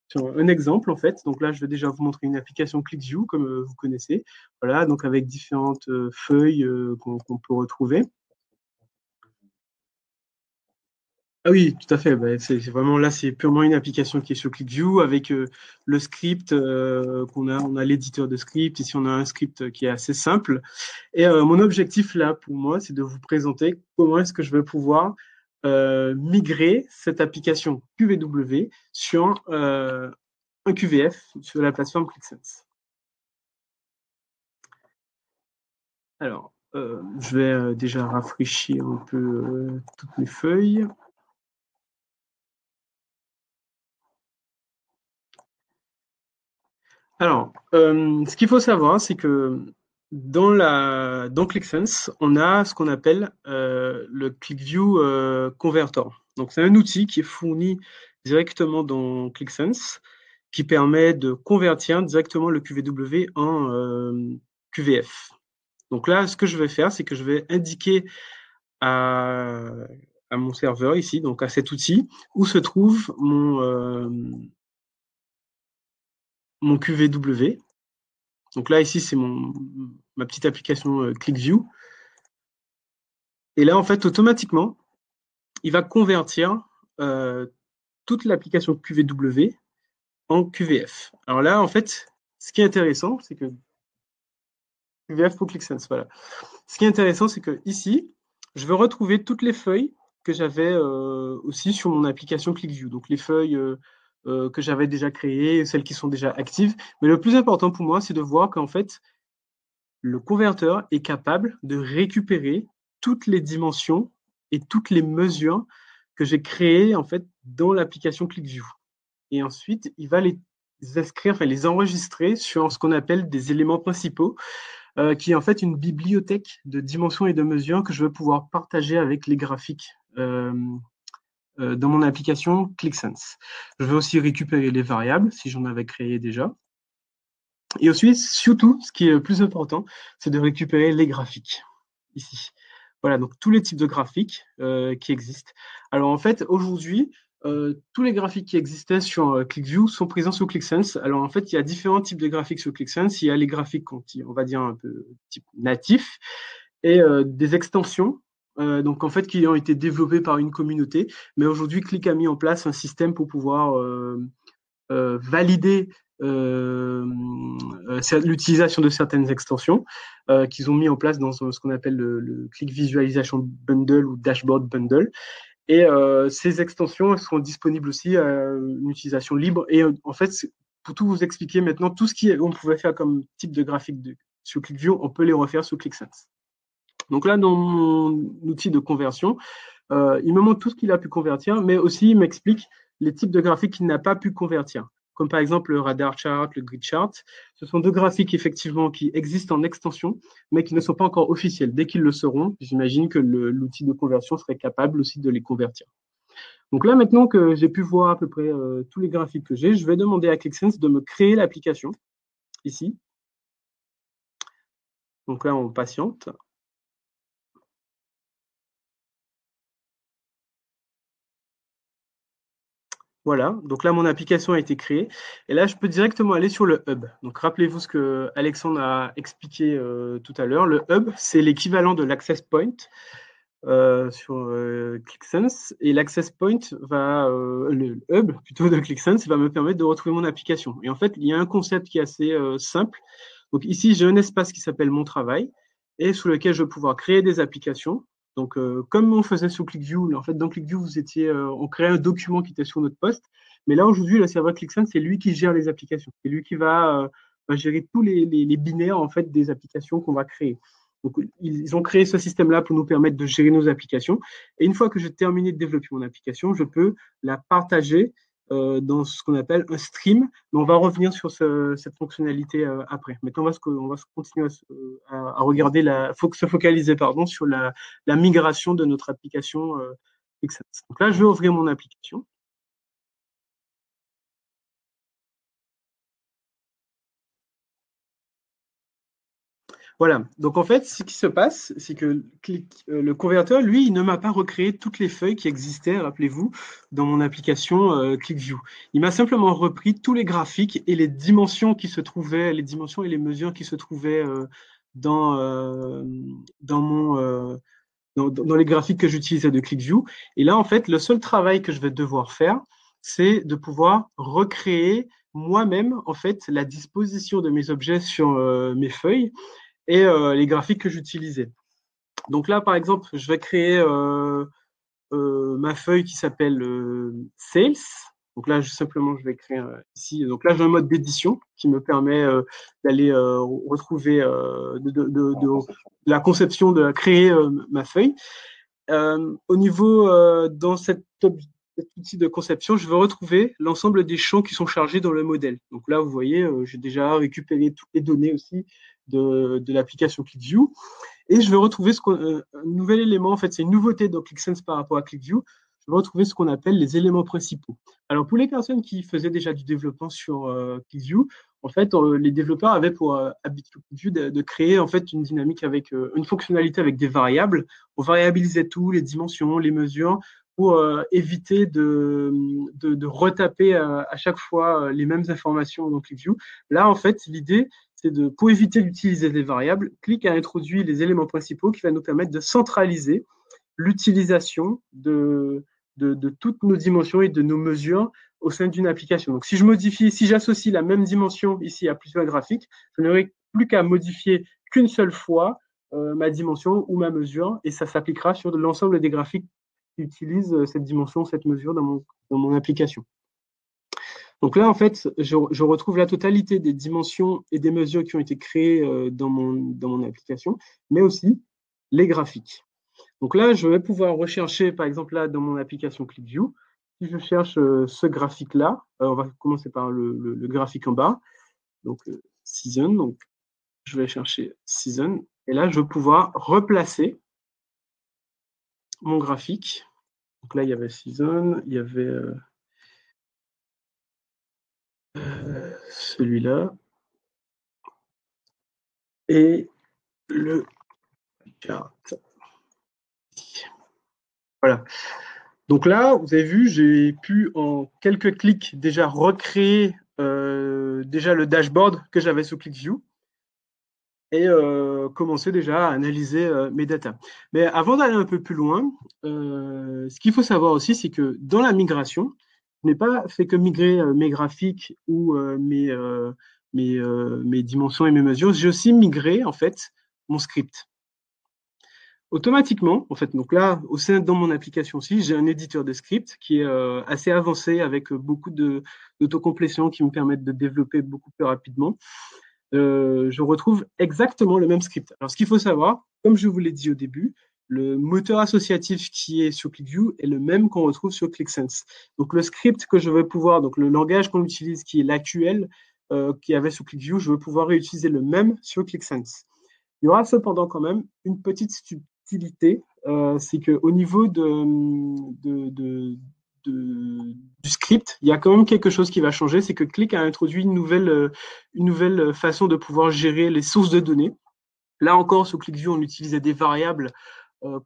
sur un exemple, en fait. Donc là, je vais déjà vous montrer une application ClickView, comme vous connaissez. Voilà, donc avec différentes feuilles qu'on peut retrouver. Ah oui, tout à fait. Bah, c'est vraiment là, c'est purement une application qui est sur ClickView avec le script qu'on a. On a l'éditeur de script. Ici, on a un script qui est assez simple. Et mon objectif là, pour moi, c'est de vous présenter comment est-ce que je vais pouvoir migrer cette application QVW sur un QVF sur la plateforme ClickSense. Alors, je vais déjà rafraîchir un peu toutes mes feuilles. Alors, ce qu'il faut savoir, c'est que dans ClickSense, on a ce qu'on appelle le ClickView Converter. Donc, c'est un outil qui est fourni directement dans ClickSense, qui permet de convertir directement le QVW en QVF. Donc là, ce que je vais faire, c'est que je vais indiquer à mon serveur ici, donc à cet outil, où se trouve mon QVW. Donc là, ici, c'est ma petite application ClickView. Et là, en fait, automatiquement, il va convertir toute l'application QVW en QVF. Alors là, en fait, ce qui est intéressant, c'est que QVF pour ClickSense, voilà. Ce qui est intéressant, c'est que ici, je vais retrouver toutes les feuilles que j'avais aussi sur mon application ClickView. Donc les feuilles que j'avais déjà créées, celles qui sont déjà actives. Mais le plus important pour moi, c'est de voir qu'en fait, le converteur est capable de récupérer toutes les dimensions et toutes les mesures que j'ai créées en fait dans l'application ClickView. Et ensuite, il va les inscrire, enfin les enregistrer sur ce qu'on appelle des éléments principaux, qui est en fait une bibliothèque de dimensions et de mesures que je vais pouvoir partager avec les graphiques dans mon application ClickSense. Je vais aussi récupérer les variables si j'en avais créé déjà. Et ensuite, surtout, ce qui est le plus important, c'est de récupérer les graphiques ici. Voilà, donc tous les types de graphiques qui existent. Alors en fait, aujourd'hui, tous les graphiques qui existaient sur ClickView sont présents sur ClickSense. Alors en fait, il y a différents types de graphiques sur ClickSense. Il y a les graphiques, on va dire un peu type natif, et des extensions, donc en fait qui ont été développées par une communauté. Mais aujourd'hui, Click a mis en place un système pour pouvoir valider l'utilisation de certaines extensions qu'ils ont mis en place dans ce qu'on appelle le Click Visualization Bundle ou Dashboard Bundle. Et ces extensions elles seront disponibles aussi à une utilisation libre. Et en fait, pour tout vous expliquer maintenant, tout ce qu'on pouvait faire comme type de graphique sur ClickView, on peut les refaire sur ClickSense. Donc là, dans mon outil de conversion, il me montre tout ce qu'il a pu convertir, mais aussi il m'explique les types de graphiques qu'il n'a pas pu convertir, comme par exemple le radar chart, le grid chart. Ce sont deux graphiques effectivement qui existent en extension, mais qui ne sont pas encore officiels. Dès qu'ils le seront, j'imagine que l'outil de conversion serait capable aussi de les convertir. Donc là, maintenant que j'ai pu voir à peu près tous les graphiques que j'ai, je vais demander à ClickSense de me créer l'application, ici. Donc là, on patiente. Voilà, donc là, mon application a été créée. Et là, je peux directement aller sur le hub. Donc, rappelez-vous ce que Alexandre a expliqué tout à l'heure. Le hub, c'est l'équivalent de l'Access Point sur ClickSense. Et l'Access Point le hub plutôt de ClickSense va me permettre de retrouver mon application. Et en fait, il y a un concept qui est assez simple. Donc ici, j'ai un espace qui s'appelle Mon travail et sous lequel je vais pouvoir créer des applications. Donc, comme on faisait sur ClickView, en fait, dans ClickView, on créait un document qui était sur notre poste. Mais là, aujourd'hui, le serveur ClickSense, c'est lui qui gère les applications. C'est lui qui va gérer tous les binaires en fait, des applications qu'on va créer. Donc, ils ont créé ce système-là pour nous permettre de gérer nos applications. Et une fois que j'ai terminé de développer mon application, je peux la partager dans ce qu'on appelle un stream, mais on va revenir sur cette fonctionnalité après. Maintenant, on va continuer à regarder, se focaliser sur la migration de notre application ClickSense. Donc là, je vais ouvrir mon application. Voilà, donc en fait, ce qui se passe, c'est que le converteur, lui, il ne m'a pas recréé toutes les feuilles qui existaient, rappelez-vous, dans mon application ClickView. Il m'a simplement repris tous les graphiques et les dimensions qui se trouvaient, les dimensions et les mesures qui se trouvaient dans les graphiques que j'utilisais de ClickView. Et là, en fait, le seul travail que je vais devoir faire, c'est de pouvoir recréer moi-même, en fait, la disposition de mes objets sur mes feuilles et les graphiques que j'utilisais. Donc là, par exemple, je vais créer ma feuille qui s'appelle Sales. Donc là, simplement, je vais créer ici. Donc là, j'ai un mode d'édition qui me permet d'aller retrouver de la conception, de créer ma feuille. Au niveau, dans cet outil de conception, je vais retrouver l'ensemble des champs qui sont chargés dans le modèle. Donc là, vous voyez, j'ai déjà récupéré toutes les données aussi de l'application ClickView. Et je vais retrouver un nouvel élément, en fait, c'est une nouveauté dans ClickSense par rapport à ClickView. je vais retrouver ce qu'on appelle les éléments principaux. Alors, pour les personnes qui faisaient déjà du développement sur ClickView, en fait, les développeurs avaient pour habitude de créer en fait une dynamique avec une fonctionnalité avec des variables. On variabilisait tout, les dimensions, les mesures, pour éviter de retaper à chaque fois les mêmes informations dans ClickView. Là, en fait, l'idée, c'est pour éviter d'utiliser des variables, Click a introduit les éléments principaux qui va nous permettre de centraliser l'utilisation de toutes nos dimensions et de nos mesures au sein d'une application. Donc, si j'associe la même dimension ici à plusieurs graphiques, je n'aurai plus qu'à modifier qu'une seule fois ma dimension ou ma mesure, et ça s'appliquera sur l'ensemble des graphiques qui utilisent cette dimension, cette mesure dans mon application. Donc là, en fait, je retrouve la totalité des dimensions et des mesures qui ont été créées dans mon application, mais aussi les graphiques. Donc là, je vais pouvoir rechercher, par exemple, là, dans mon application ClickView, si je cherche ce graphique-là, on va commencer par le graphique en bas, donc Season, donc je vais chercher Season, et là, je vais pouvoir replacer mon graphique. Donc là, il y avait Season, il y avait celui-là, et le chart. Voilà. Donc là, vous avez vu, j'ai pu en quelques clics déjà recréer déjà le dashboard que j'avais sous ClickView et commencer déjà à analyser mes datas. Mais avant d'aller un peu plus loin, ce qu'il faut savoir aussi, c'est que dans la migration, je n'ai pas fait que migrer mes graphiques ou mes dimensions et mes mesures, j'ai aussi migré en fait mon script. Automatiquement, en fait, donc là, dans mon application aussi, j'ai un éditeur de script qui est assez avancé avec beaucoup d'autocomplétion qui me permettent de développer beaucoup plus rapidement. Je retrouve exactement le même script. Alors, ce qu'il faut savoir, comme je vous l'ai dit au début, le moteur associatif qui est sur ClickView est le même qu'on retrouve sur ClickSense. Donc, le script que je vais pouvoir, donc le langage qu'on utilise, qui est l'AQL, qui avait sur ClickView, je vais pouvoir réutiliser le même sur ClickSense. Il y aura cependant quand même une petite subtilité, c'est qu'au niveau du script, il y a quand même quelque chose qui va changer, c'est que Click a introduit une nouvelle façon de pouvoir gérer les sources de données. Là encore, sous ClickView, on utilisait des variables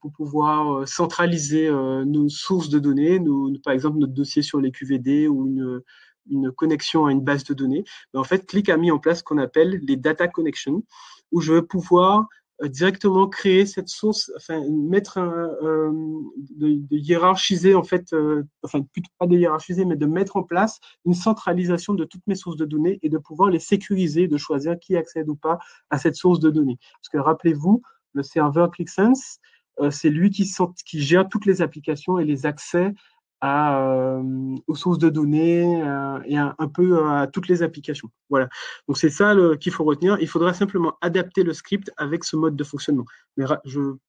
pour pouvoir centraliser nos sources de données, par exemple notre dossier sur les QVD ou une connexion à une base de données. Mais en fait, Click a mis en place ce qu'on appelle les data connections, où je vais pouvoir directement créer cette source, enfin mettre de hiérarchiser en fait, enfin plutôt pas de hiérarchiser, mais de mettre en place une centralisation de toutes mes sources de données et de pouvoir les sécuriser, de choisir qui accède ou pas à cette source de données. Parce que rappelez-vous, le serveur ClickSense, c'est lui qui gère toutes les applications et les accès aux sources de données et un peu à toutes les applications. Voilà. Donc c'est ça qu'il faut retenir. Il faudra simplement adapter le script avec ce mode de fonctionnement. Mais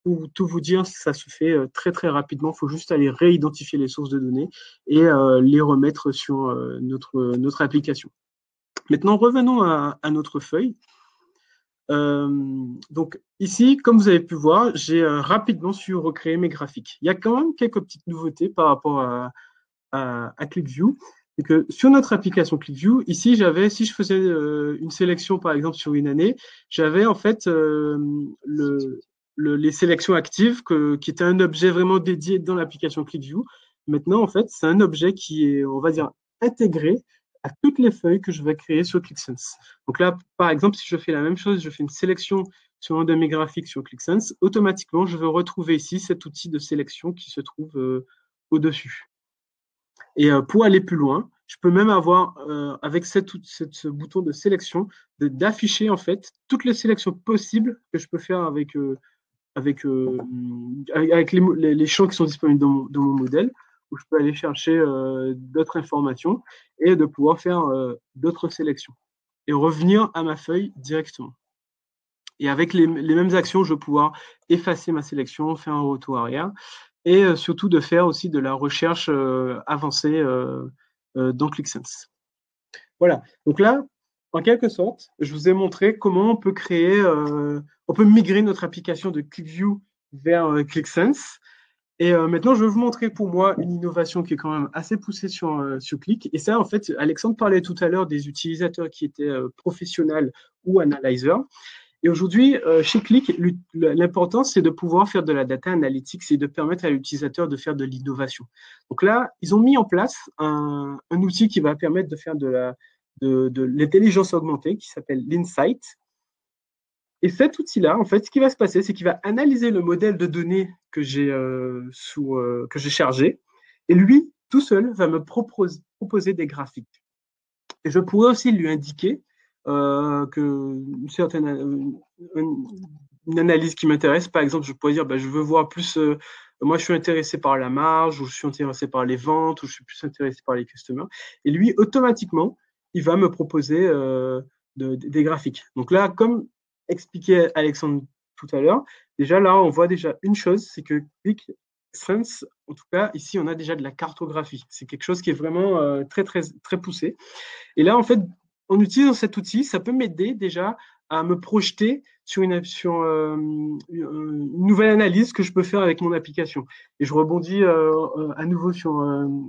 pour tout vous dire, ça se fait très très rapidement. Il faut juste aller réidentifier les sources de données et les remettre sur notre application. Maintenant, revenons à notre feuille. Donc ici, comme vous avez pu voir, j'ai rapidement su recréer mes graphiques. Il y a quand même quelques petites nouveautés par rapport à ClickView. C'est que sur notre application ClickView, ici, si je faisais une sélection, par exemple, sur une année, j'avais en fait les sélections actives qui était un objet vraiment dédié dans l'application ClickView. Maintenant, en fait, c'est un objet qui est, on va dire, intégré à toutes les feuilles que je vais créer sur ClickSense. Donc là, par exemple, si je fais la même chose, je fais une sélection sur un de mes graphiques sur ClickSense, automatiquement, je vais retrouver ici cet outil de sélection qui se trouve au-dessus. Et pour aller plus loin, je peux même avoir, avec ce bouton de sélection, d'afficher en fait toutes les sélections possibles que je peux faire avec les champs qui sont disponibles dans mon modèle, où je peux aller chercher d'autres informations et de pouvoir faire d'autres sélections et revenir à ma feuille directement. Et avec les mêmes actions, je vais pouvoir effacer ma sélection, faire un retour arrière et surtout de faire aussi de la recherche avancée dans ClickSense. Voilà. Donc là, en quelque sorte, je vous ai montré comment on peut on peut migrer notre application de ClickView vers ClickSense. Et maintenant, je vais vous montrer pour moi une innovation qui est quand même assez poussée sur Click. Et ça, en fait, Alexandre parlait tout à l'heure des utilisateurs qui étaient professionnels ou analyzers. Et aujourd'hui, chez Click, l'important, c'est de pouvoir faire de la data analytics et de permettre à l'utilisateur de faire de l'innovation. Donc là, ils ont mis en place un outil qui va permettre de faire de l'intelligence augmentée qui s'appelle l'Insight. Et cet outil-là, en fait, ce qui va se passer, c'est qu'il va analyser le modèle de données que j'ai chargé, et lui, tout seul, va me proposer des graphiques. Et je pourrais aussi lui indiquer que une analyse qui m'intéresse, par exemple, je pourrais dire, je veux voir plus, moi je suis intéressé par la marge, ou je suis intéressé par les ventes, ou je suis plus intéressé par les customers. Et lui, automatiquement, il va me proposer des graphiques. Donc là, comme expliquait Alexandre tout à l'heure, déjà là, on voit déjà une chose, c'est que ClickSense, en tout cas, ici, on a déjà de la cartographie. C'est quelque chose qui est vraiment très, très, très poussé. Et là, en fait, en utilisant cet outil, ça peut m'aider déjà à me projeter sur une nouvelle analyse que je peux faire avec mon application. Et je rebondis à nouveau sur un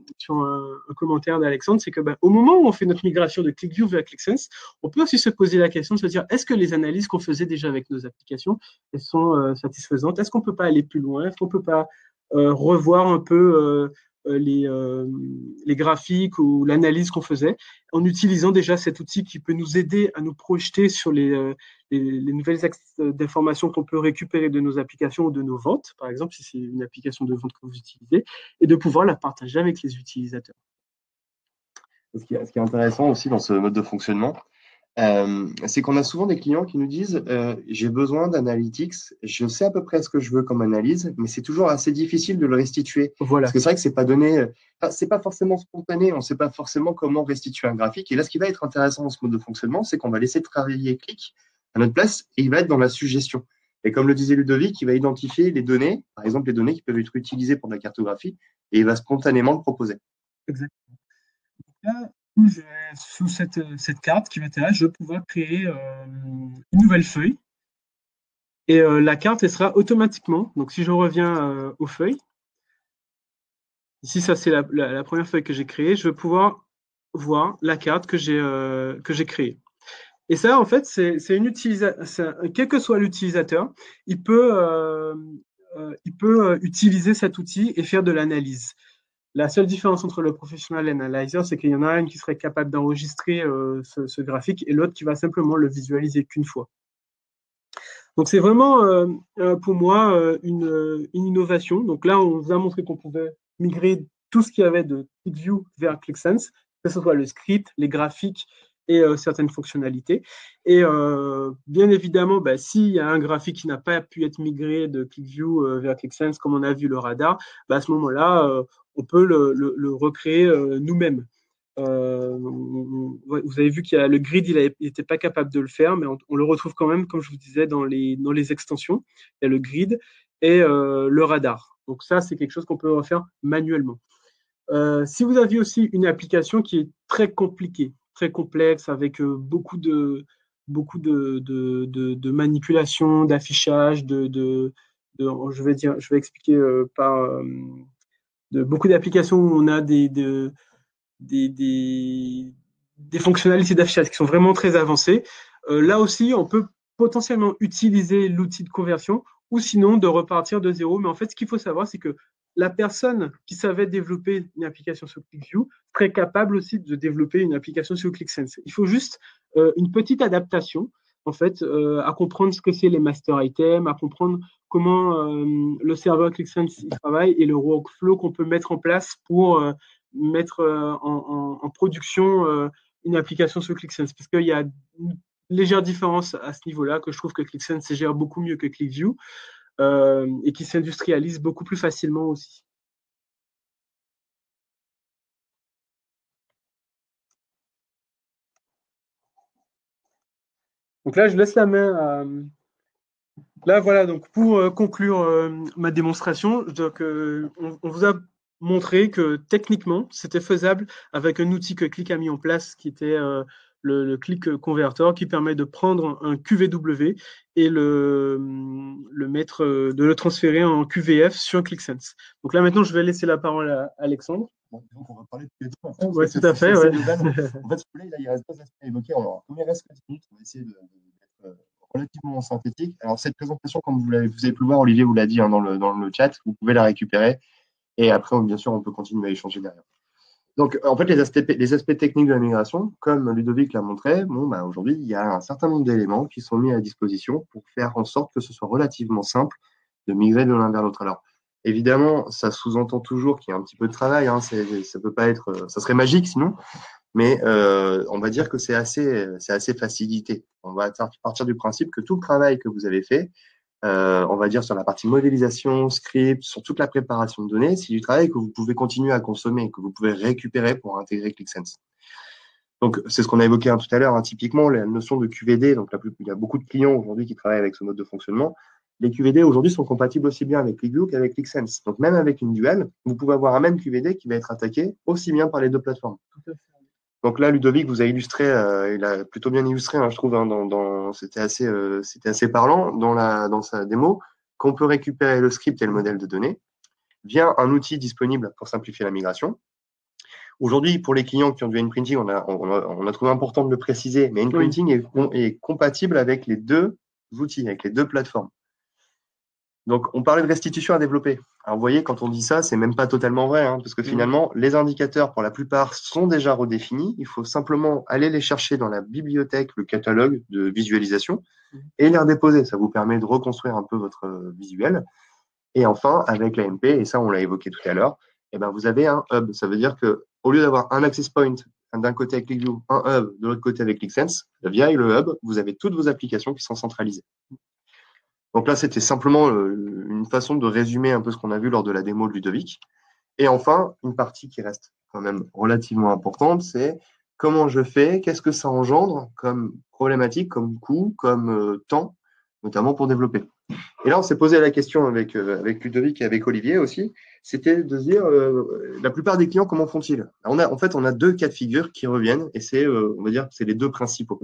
commentaire d'Alexandre, c'est que au moment où on fait notre migration de ClickView vers ClickSense, on peut aussi se poser la question de se dire, est-ce que les analyses qu'on faisait déjà avec nos applications, elles sont satisfaisantes? Est-ce qu'on ne peut pas aller plus loin? Est-ce qu'on ne peut pas revoir un peu les graphiques ou l'analyse qu'on faisait en utilisant déjà cet outil qui peut nous aider à nous projeter sur les nouvelles axes d'informations qu'on peut récupérer de nos applications ou de nos ventes, par exemple, si c'est une application de vente que vous utilisez, et de pouvoir la partager avec les utilisateurs. Ce qui est intéressant aussi dans ce mode de fonctionnement, c'est qu'on a souvent des clients qui nous disent j'ai besoin d'analytics, je sais à peu près ce que je veux comme analyse, mais c'est toujours assez difficile de le restituer. Voilà. Parce que c'est vrai que c'est pas donné, c'est pas forcément spontané, on sait pas forcément comment restituer un graphique. Et là, ce qui va être intéressant dans ce mode de fonctionnement, c'est qu'on va laisser travailler Click à notre place et il va être dans la suggestion. Et comme le disait Ludovic, il va identifier les données, par exemple les données qui peuvent être utilisées pour de la cartographie, et il va spontanément le proposer. Exactement. Là, sous cette carte qui m'intéresse, je vais pouvoir créer une nouvelle feuille. Et la carte, elle sera automatiquement, donc si je reviens aux feuilles, ici, ça c'est la première feuille que j'ai créée, je vais pouvoir voir la carte que j'ai créée. Et ça, en fait, c'est une utilisation, quel que soit l'utilisateur, il peut utiliser cet outil et faire de l'analyse. La seule différence entre le professionnel et l'analyzer, c'est qu'il y en a un qui serait capable d'enregistrer ce graphique et l'autre qui va simplement le visualiser qu'une fois. Donc c'est vraiment pour moi une innovation. Donc là, on vous a montré qu'on pouvait migrer tout ce qu'il y avait de ClickView vers ClickSense, que ce soit le script, les graphiques et certaines fonctionnalités. Et bien évidemment, s'il y a un graphique qui n'a pas pu être migré de ClickView vers ClickSense, comme on a vu le radar, à ce moment-là, on peut le recréer nous-mêmes. Vous avez vu qu'il y a le grid, il n'était pas capable de le faire, mais on le retrouve quand même, comme je vous disais, dans les extensions. Il y a le grid et le radar. Donc ça, c'est quelque chose qu'on peut refaire manuellement. Si vous aviez aussi une application qui est très compliquée, très complexe, avec beaucoup de manipulation, d'affichage, je vais expliquer par de beaucoup d'applications où on a des fonctionnalités d'affichage qui sont vraiment très avancées. Là aussi, on peut potentiellement utiliser l'outil de conversion ou sinon de repartir de zéro. Mais en fait, ce qu'il faut savoir, c'est que la personne qui savait développer une application sur ClickView serait capable aussi de développer une application sur ClickSense. Il faut juste une petite adaptation, en fait, à comprendre ce que c'est les master items, à comprendre comment le serveur ClickSense il travaille et le workflow qu'on peut mettre en place pour mettre en production une application sur ClickSense. Parce qu'il y a une légère différence à ce niveau-là, que je trouve que ClickSense gère beaucoup mieux que ClickView et qui s'industrialise beaucoup plus facilement aussi. Donc là, je laisse la main à... Là, voilà, donc pour conclure ma démonstration, donc, on vous a montré que techniquement, c'était faisable avec un outil que Click a mis en place qui était le click converter qui permet de prendre un QVW et de le transférer en QVF sur ClickSense. Donc là, maintenant, je vais laisser la parole à Alexandre. Bon, donc, on va parler de tous les deux. En fait, ouais, tout à fait. Ouais. En fait, si vous voulez, là, il reste deux aspects à évoquer. Alors, comme il reste 4 minutes, on va essayer d'être relativement synthétique. Alors, cette présentation, comme vous avez pu le voir, Olivier vous l'a dit hein, dans le chat, vous pouvez la récupérer. Et après, bien sûr, on peut continuer à échanger derrière. Donc, en fait, les aspects techniques de la migration, comme Ludovic l'a montré, bon, bah, aujourd'hui, il y a un certain nombre d'éléments qui sont mis à disposition pour faire en sorte que ce soit relativement simple de migrer de l'un vers l'autre. Alors, évidemment, ça sous-entend toujours qu'il y a un petit peu de travail. Hein, ça peut pas être, ça serait magique sinon, mais on va dire que c'est assez facilité. On va partir du principe que tout le travail que vous avez fait, on va dire sur la partie modélisation, script, sur toute la préparation de données, c'est du travail que vous pouvez continuer à consommer, que vous pouvez récupérer pour intégrer ClickSense. Donc, c'est ce qu'on a évoqué tout à l'heure. Hein, typiquement, la notion de QVD, donc il y a beaucoup de clients aujourd'hui qui travaillent avec ce mode de fonctionnement. Les QVD aujourd'hui sont compatibles aussi bien avec ClickView qu'avec ClickSense. Donc, même avec une dual, vous pouvez avoir un même QVD qui va être attaqué aussi bien par les deux plateformes. Donc là, Ludovic vous a illustré, il a plutôt bien illustré, hein, je trouve, hein, c'était assez parlant dans sa démo, qu'on peut récupérer le script et le modèle de données via un outil disponible pour simplifier la migration. Aujourd'hui, pour les clients qui ont du N-Printing, on a trouvé important de le préciser, mais N-Printing est compatible avec les deux outils, avec les deux plateformes. Donc, on parlait de restitution à développer. Alors, vous voyez, quand on dit ça, c'est même pas totalement vrai, hein, parce que finalement, les indicateurs, pour la plupart, sont déjà redéfinis. Il faut simplement aller les chercher dans la bibliothèque, le catalogue de visualisation, et les redéposer. Ça vous permet de reconstruire un peu votre visuel. Et enfin, avec l'AMP, et ça, on l'a évoqué tout à l'heure, eh ben, vous avez un hub. Ça veut dire que au lieu d'avoir un access point d'un côté avec ClickView, un hub de l'autre côté avec ClickSense, via le hub, vous avez toutes vos applications qui sont centralisées. Donc là, c'était simplement une façon de résumer un peu ce qu'on a vu lors de la démo de Ludovic. Et enfin, une partie qui reste quand même relativement importante, c'est comment je fais, qu'est-ce que ça engendre comme problématique, comme coût, comme temps, notamment pour développer. Et là, on s'est posé la question avec Ludovic et avec Olivier aussi, c'était de se dire, la plupart des clients, comment font-ils? On a deux cas de figure qui reviennent, et c'est, on va dire, c'est les deux principaux.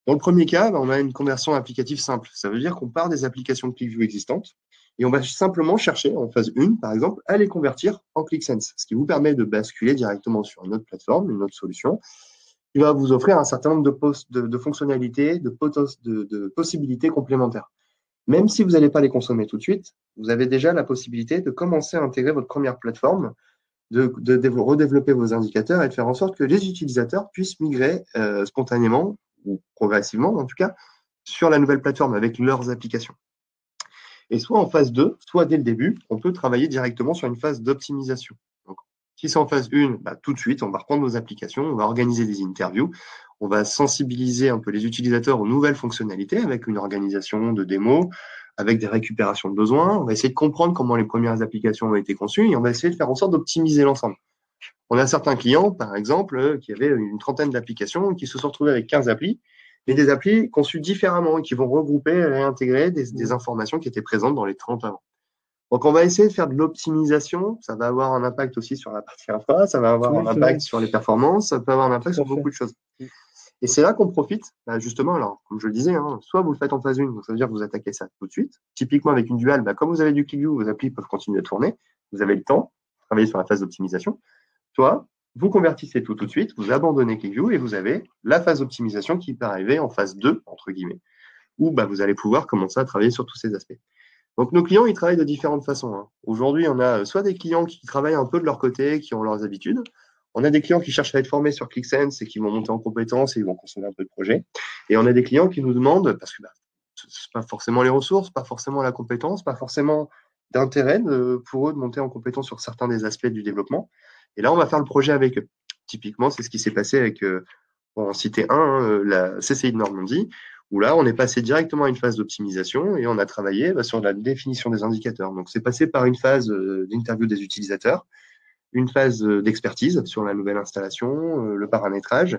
Dans le premier cas, on a une conversion applicative simple. Ça veut dire qu'on part des applications de ClickView existantes et on va simplement chercher, en phase 1, par exemple, à les convertir en ClickSense, ce qui vous permet de basculer directement sur une autre plateforme, une autre solution, qui va vous offrir un certain nombre de fonctionnalités, de possibilités complémentaires. Même si vous n'allez pas les consommer tout de suite, vous avez déjà la possibilité de commencer à intégrer votre première plateforme, de redévelopper vos indicateurs et de faire en sorte que les utilisateurs puissent migrer spontanément ou progressivement en tout cas, sur la nouvelle plateforme avec leurs applications. Et soit en phase 2, soit dès le début, on peut travailler directement sur une phase d'optimisation. Donc, si c'est en phase 1, tout de suite, on va reprendre nos applications, on va organiser des interviews, on va sensibiliser un peu les utilisateurs aux nouvelles fonctionnalités avec une organisation de démos, avec des récupérations de besoins. On va essayer de comprendre comment les premières applications ont été conçues et on va essayer de faire en sorte d'optimiser l'ensemble. On a certains clients, par exemple, qui avaient une trentaine d'applications qui se sont retrouvés avec 15 applis, mais des applis conçues différemment et qui vont regrouper et réintégrer des informations qui étaient présentes dans les 30 avant. Donc, on va essayer de faire de l'optimisation. Ça va avoir un impact aussi sur la partie infra, ça va avoir un impact sur les performances, ça peut avoir un impact sur beaucoup de choses. Et c'est là qu'on profite, justement, alors, comme je le disais, soit vous le faites en phase 1, donc ça veut dire que vous attaquez ça tout de suite. Typiquement, avec une dual, comme vous avez du ClickView, vos applis peuvent continuer à tourner. Vous avez le temps de travailler sur la phase d'optimisation. Soit vous convertissez tout de suite, vous abandonnez ClickView et vous avez la phase d'optimisation qui peut arriver en phase 2, entre guillemets, où vous allez pouvoir commencer à travailler sur tous ces aspects. Donc, nos clients, ils travaillent de différentes façons. Aujourd'hui, on a soit des clients qui travaillent un peu de leur côté, qui ont leurs habitudes. On a des clients qui cherchent à être formés sur ClickSense et qui vont monter en compétences et ils vont consommer un peu de projet. Et on a des clients qui nous demandent, parce que c'est pas forcément les ressources, pas forcément la compétence, pas forcément d'intérêt pour eux de monter en compétence sur certains des aspects du développement. Et là, on va faire le projet avec eux. Typiquement, c'est ce qui s'est passé avec, pour en citer un, la CCI de Normandie, où là, on est passé directement à une phase d'optimisation et on a travaillé sur la définition des indicateurs. Donc, c'est passé par une phase d'interview des utilisateurs, une phase d'expertise sur la nouvelle installation, le paramétrage.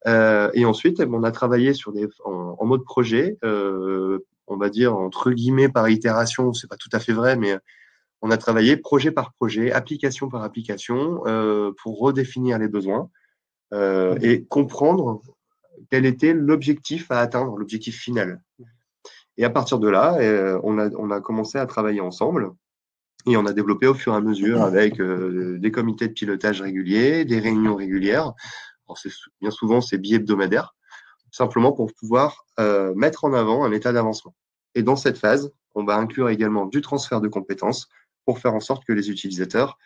Et ensuite, on a travaillé en mode projet, on va dire entre guillemets par itération, c'est pas tout à fait vrai, mais on a travaillé projet par projet, application par application, pour redéfinir les besoins, et comprendre quel était l'objectif à atteindre, l'objectif final. Et à partir de là, on a commencé à travailler ensemble et on a développé au fur et à mesure avec des comités de pilotage réguliers, des réunions régulières. Alors bien souvent, c'est bi-hebdomadaire, simplement pour pouvoir mettre en avant un état d'avancement. Et dans cette phase, on va inclure également du transfert de compétences pour faire en sorte que les utilisateurs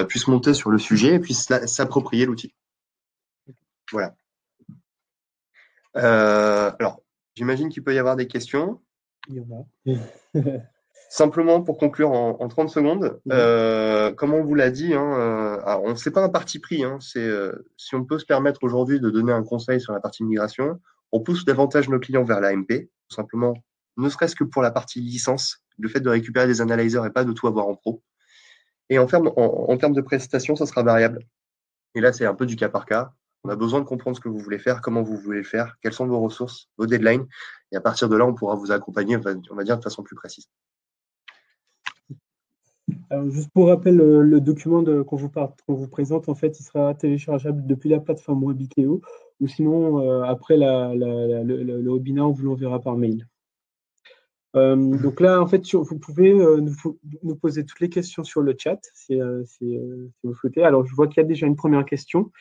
puissent monter sur le sujet et puissent s'approprier l'outil. Voilà. Alors, j'imagine qu'il peut y avoir des questions. Il y en a. Simplement pour conclure en 30 secondes, comme on vous l'a dit, on sait pas un parti pris. Si on peut se permettre aujourd'hui de donner un conseil sur la partie migration, on pousse davantage nos clients vers l'AMP, tout simplement, ne serait-ce que pour la partie licence, le fait de récupérer des analyzers et pas de tout avoir en pro. Et en termes de prestations, ça sera variable. Et là, c'est un peu du cas par cas. On a besoin de comprendre ce que vous voulez faire, comment vous voulez le faire, quelles sont vos ressources, vos deadlines. Et à partir de là, on pourra vous accompagner, on va dire, de façon plus précise. Alors, juste pour rappel, le document qu'on vous présente, en fait, il sera téléchargeable depuis la plateforme Webikeo ou sinon, après le webinaire, on vous l'enverra par mail. Donc là, en fait, vous pouvez nous poser toutes les questions sur le chat si vous souhaitez. Alors, je vois qu'il y a déjà une première question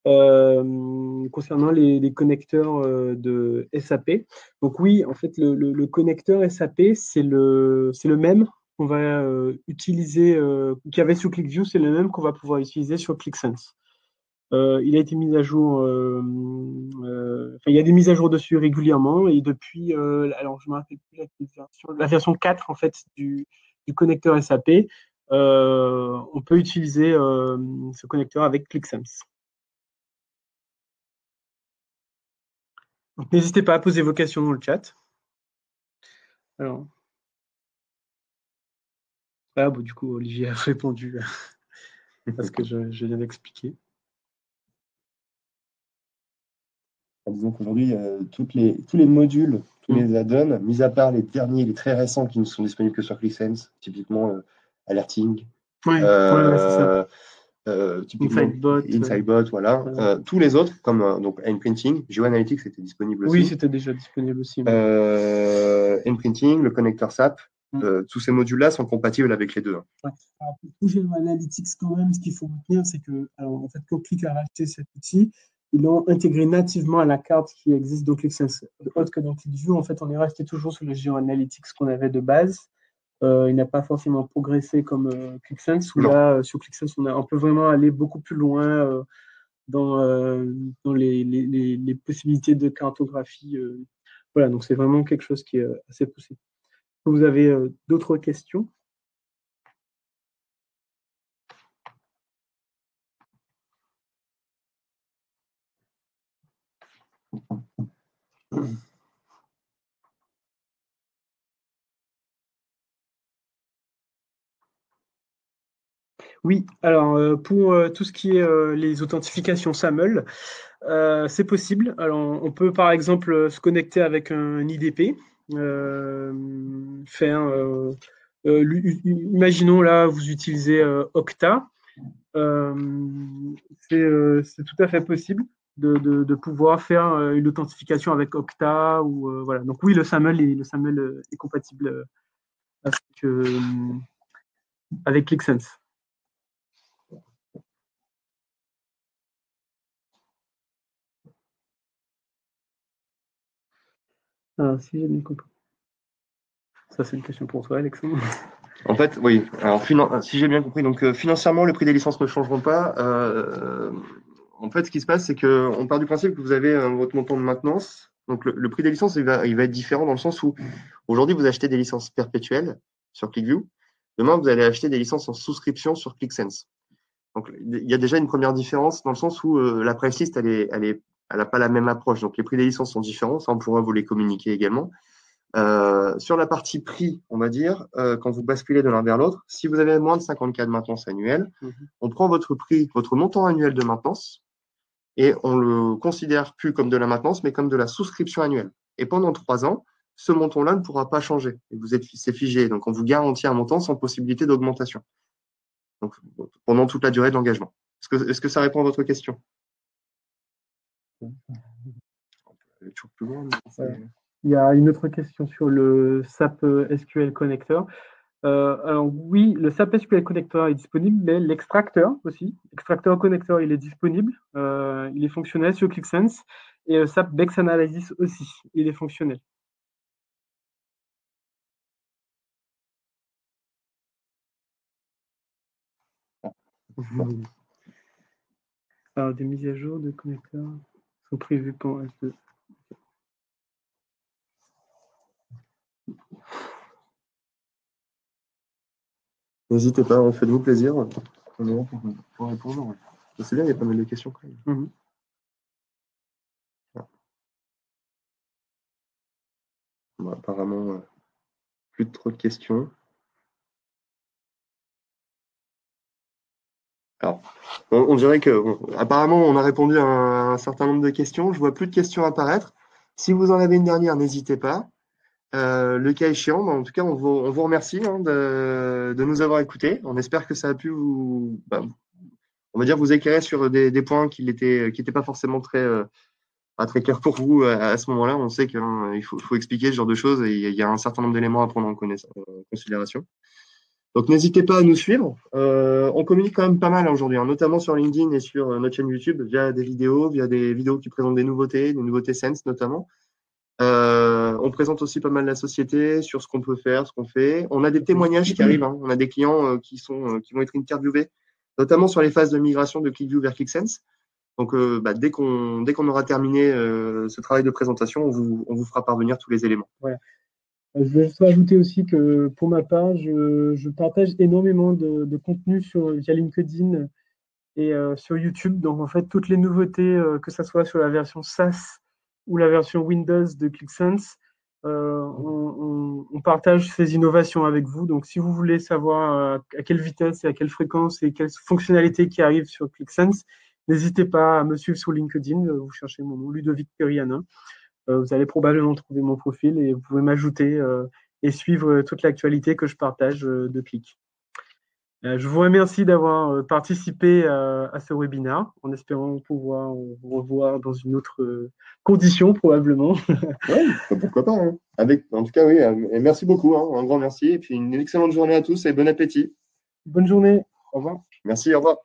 concernant les connecteurs de SAP. Donc oui, en fait, le connecteur SAP, c'est le même qu'on va utiliser, qu'il y avait sur ClickView, c'est le même qu'on va pouvoir utiliser sur ClickSense. Il a été mis à jour, il y a des mises à jour dessus régulièrement et depuis, alors je me rappelle plus la version 4 en fait du connecteur SAP, on peut utiliser ce connecteur avec ClickSense. Donc n'hésitez pas à poser vos questions dans le chat. Alors, du coup, Olivier a répondu à ce que je viens d'expliquer. Disons qu'aujourd'hui, tous les modules, tous les add-ons, mis à part les derniers, les très récents qui ne sont disponibles que sur ClickSense, typiquement Alerting, c'est ça. typiquement InsideBot, voilà. Tous les autres, comme donc Nprinting, GeoAnalytics était disponible aussi. Oui, c'était déjà disponible aussi. Nprinting, le connecteur SAP, tous ces modules-là sont compatibles avec les deux. Ouais. Pour GeoAnalytics, quand même, ce qu'il faut retenir, c'est que, en fait, quand Click a racheté cet outil, ils l'ont intégré nativement à la carte qui existe dans ClickSense. Autre que dans ClickView, en fait, on est resté toujours sur le GeoAnalytics qu'on avait de base. Il n'a pas forcément progressé comme ClickSense, où là, sur ClickSense, on peut vraiment aller beaucoup plus loin dans les possibilités de cartographie. Voilà, donc c'est vraiment quelque chose qui est assez poussé. Vous avez d'autres questions? Oui, alors pour tout ce qui est les authentifications SAML, c'est possible. Alors, on peut par exemple se connecter avec un IDP, imaginons là, vous utilisez Okta. C'est tout à fait possible de pouvoir faire une authentification avec Okta ou voilà. Donc oui, le SAML est compatible avec ClickSense. Alors, si j'ai bien compris. Ça, c'est une question pour toi, Alexandre. En fait, oui. Alors, si j'ai bien compris, donc financièrement, le prix des licences ne changeront pas. En fait, ce qui se passe, c'est qu'on part du principe que vous avez votre montant de maintenance. Donc, le prix des licences, il va être différent dans le sens où aujourd'hui, vous achetez des licences perpétuelles sur ClickView. Demain, vous allez acheter des licences en souscription sur ClickSense. Donc, il y a déjà une première différence dans le sens où la price list, elle n'a pas la même approche. Donc, les prix des licences sont différents. Ça, on pourra vous les communiquer également. Sur la partie prix, on va dire, quand vous basculez de l'un vers l'autre, si vous avez moins de 50K de maintenance annuelle, on prend votre prix, votre montant annuel de maintenance, et on le considère plus comme de la maintenance, mais comme de la souscription annuelle. Et pendant 3 ans, ce montant-là ne pourra pas changer. Et c'est figé. Donc, on vous garantit un montant sans possibilité d'augmentation. Donc, pendant toute la durée de l'engagement. Est-ce que ça répond à votre question? Toujours plus loin, il y a une autre question sur le SAP SQL Connector. Alors oui, le SAP SQL Connector est disponible, mais l'extracteur aussi, l'extracteur connecteur, il est disponible, il est fonctionnel sur ClickSense, et le SAP Bex Analysis aussi, il est fonctionnel. Alors, des mises à jour de connecteurs sont prévues pour S2. N'hésitez pas, faites-vous plaisir. On est là pour répondre. C'est bien, il y a pas mal de questions quand même. Bon, apparemment, plus de trop de questions. Alors, on dirait que, apparemment, on a répondu à un certain nombre de questions. Je vois plus de questions apparaître. Si vous en avez une dernière, n'hésitez pas. Le cas échéant, en tout cas, on vous remercie de nous avoir écoutés. On espère que ça a pu on va dire, vous éclairer sur des points qui n'étaient pas forcément pas très clairs pour vous à ce moment-là. On sait qu'il faut expliquer ce genre de choses et il y a un certain nombre d'éléments à prendre en considération. Donc, n'hésitez pas à nous suivre. On communique quand même pas mal aujourd'hui, notamment sur LinkedIn et sur notre chaîne YouTube, via des vidéos qui présentent des nouveautés Sense notamment. On présente aussi pas mal la société sur ce qu'on peut faire, ce qu'on fait. On a des témoignages qui arrivent. On a des clients qui vont être interviewés, notamment sur les phases de migration de ClickView vers ClickSense. Donc, dès qu'on aura terminé ce travail de présentation, on vous fera parvenir tous les éléments. Ouais. Je vais juste rajouter aussi que pour ma part, je partage énormément de contenu via LinkedIn et sur YouTube. Donc en fait, toutes les nouveautés, que ce soit sur la version SaaS ou la version Windows de ClickSense, on partage ces innovations avec vous. Donc si vous voulez savoir à quelle vitesse et à quelle fréquence et quelles fonctionnalités qui arrivent sur ClickSense, n'hésitez pas à me suivre sur LinkedIn. Vous cherchez mon nom, Ludovic Perianin. Vous allez probablement trouver mon profil et vous pouvez m'ajouter et suivre toute l'actualité que je partage de Click. Je vous remercie d'avoir participé à ce webinaire, en espérant pouvoir vous revoir dans une autre condition, probablement. Oui, pourquoi pas. En tout cas, oui. Et merci beaucoup. Un grand merci. Et puis une excellente journée à tous et bon appétit. Bonne journée. Au revoir. Merci, au revoir.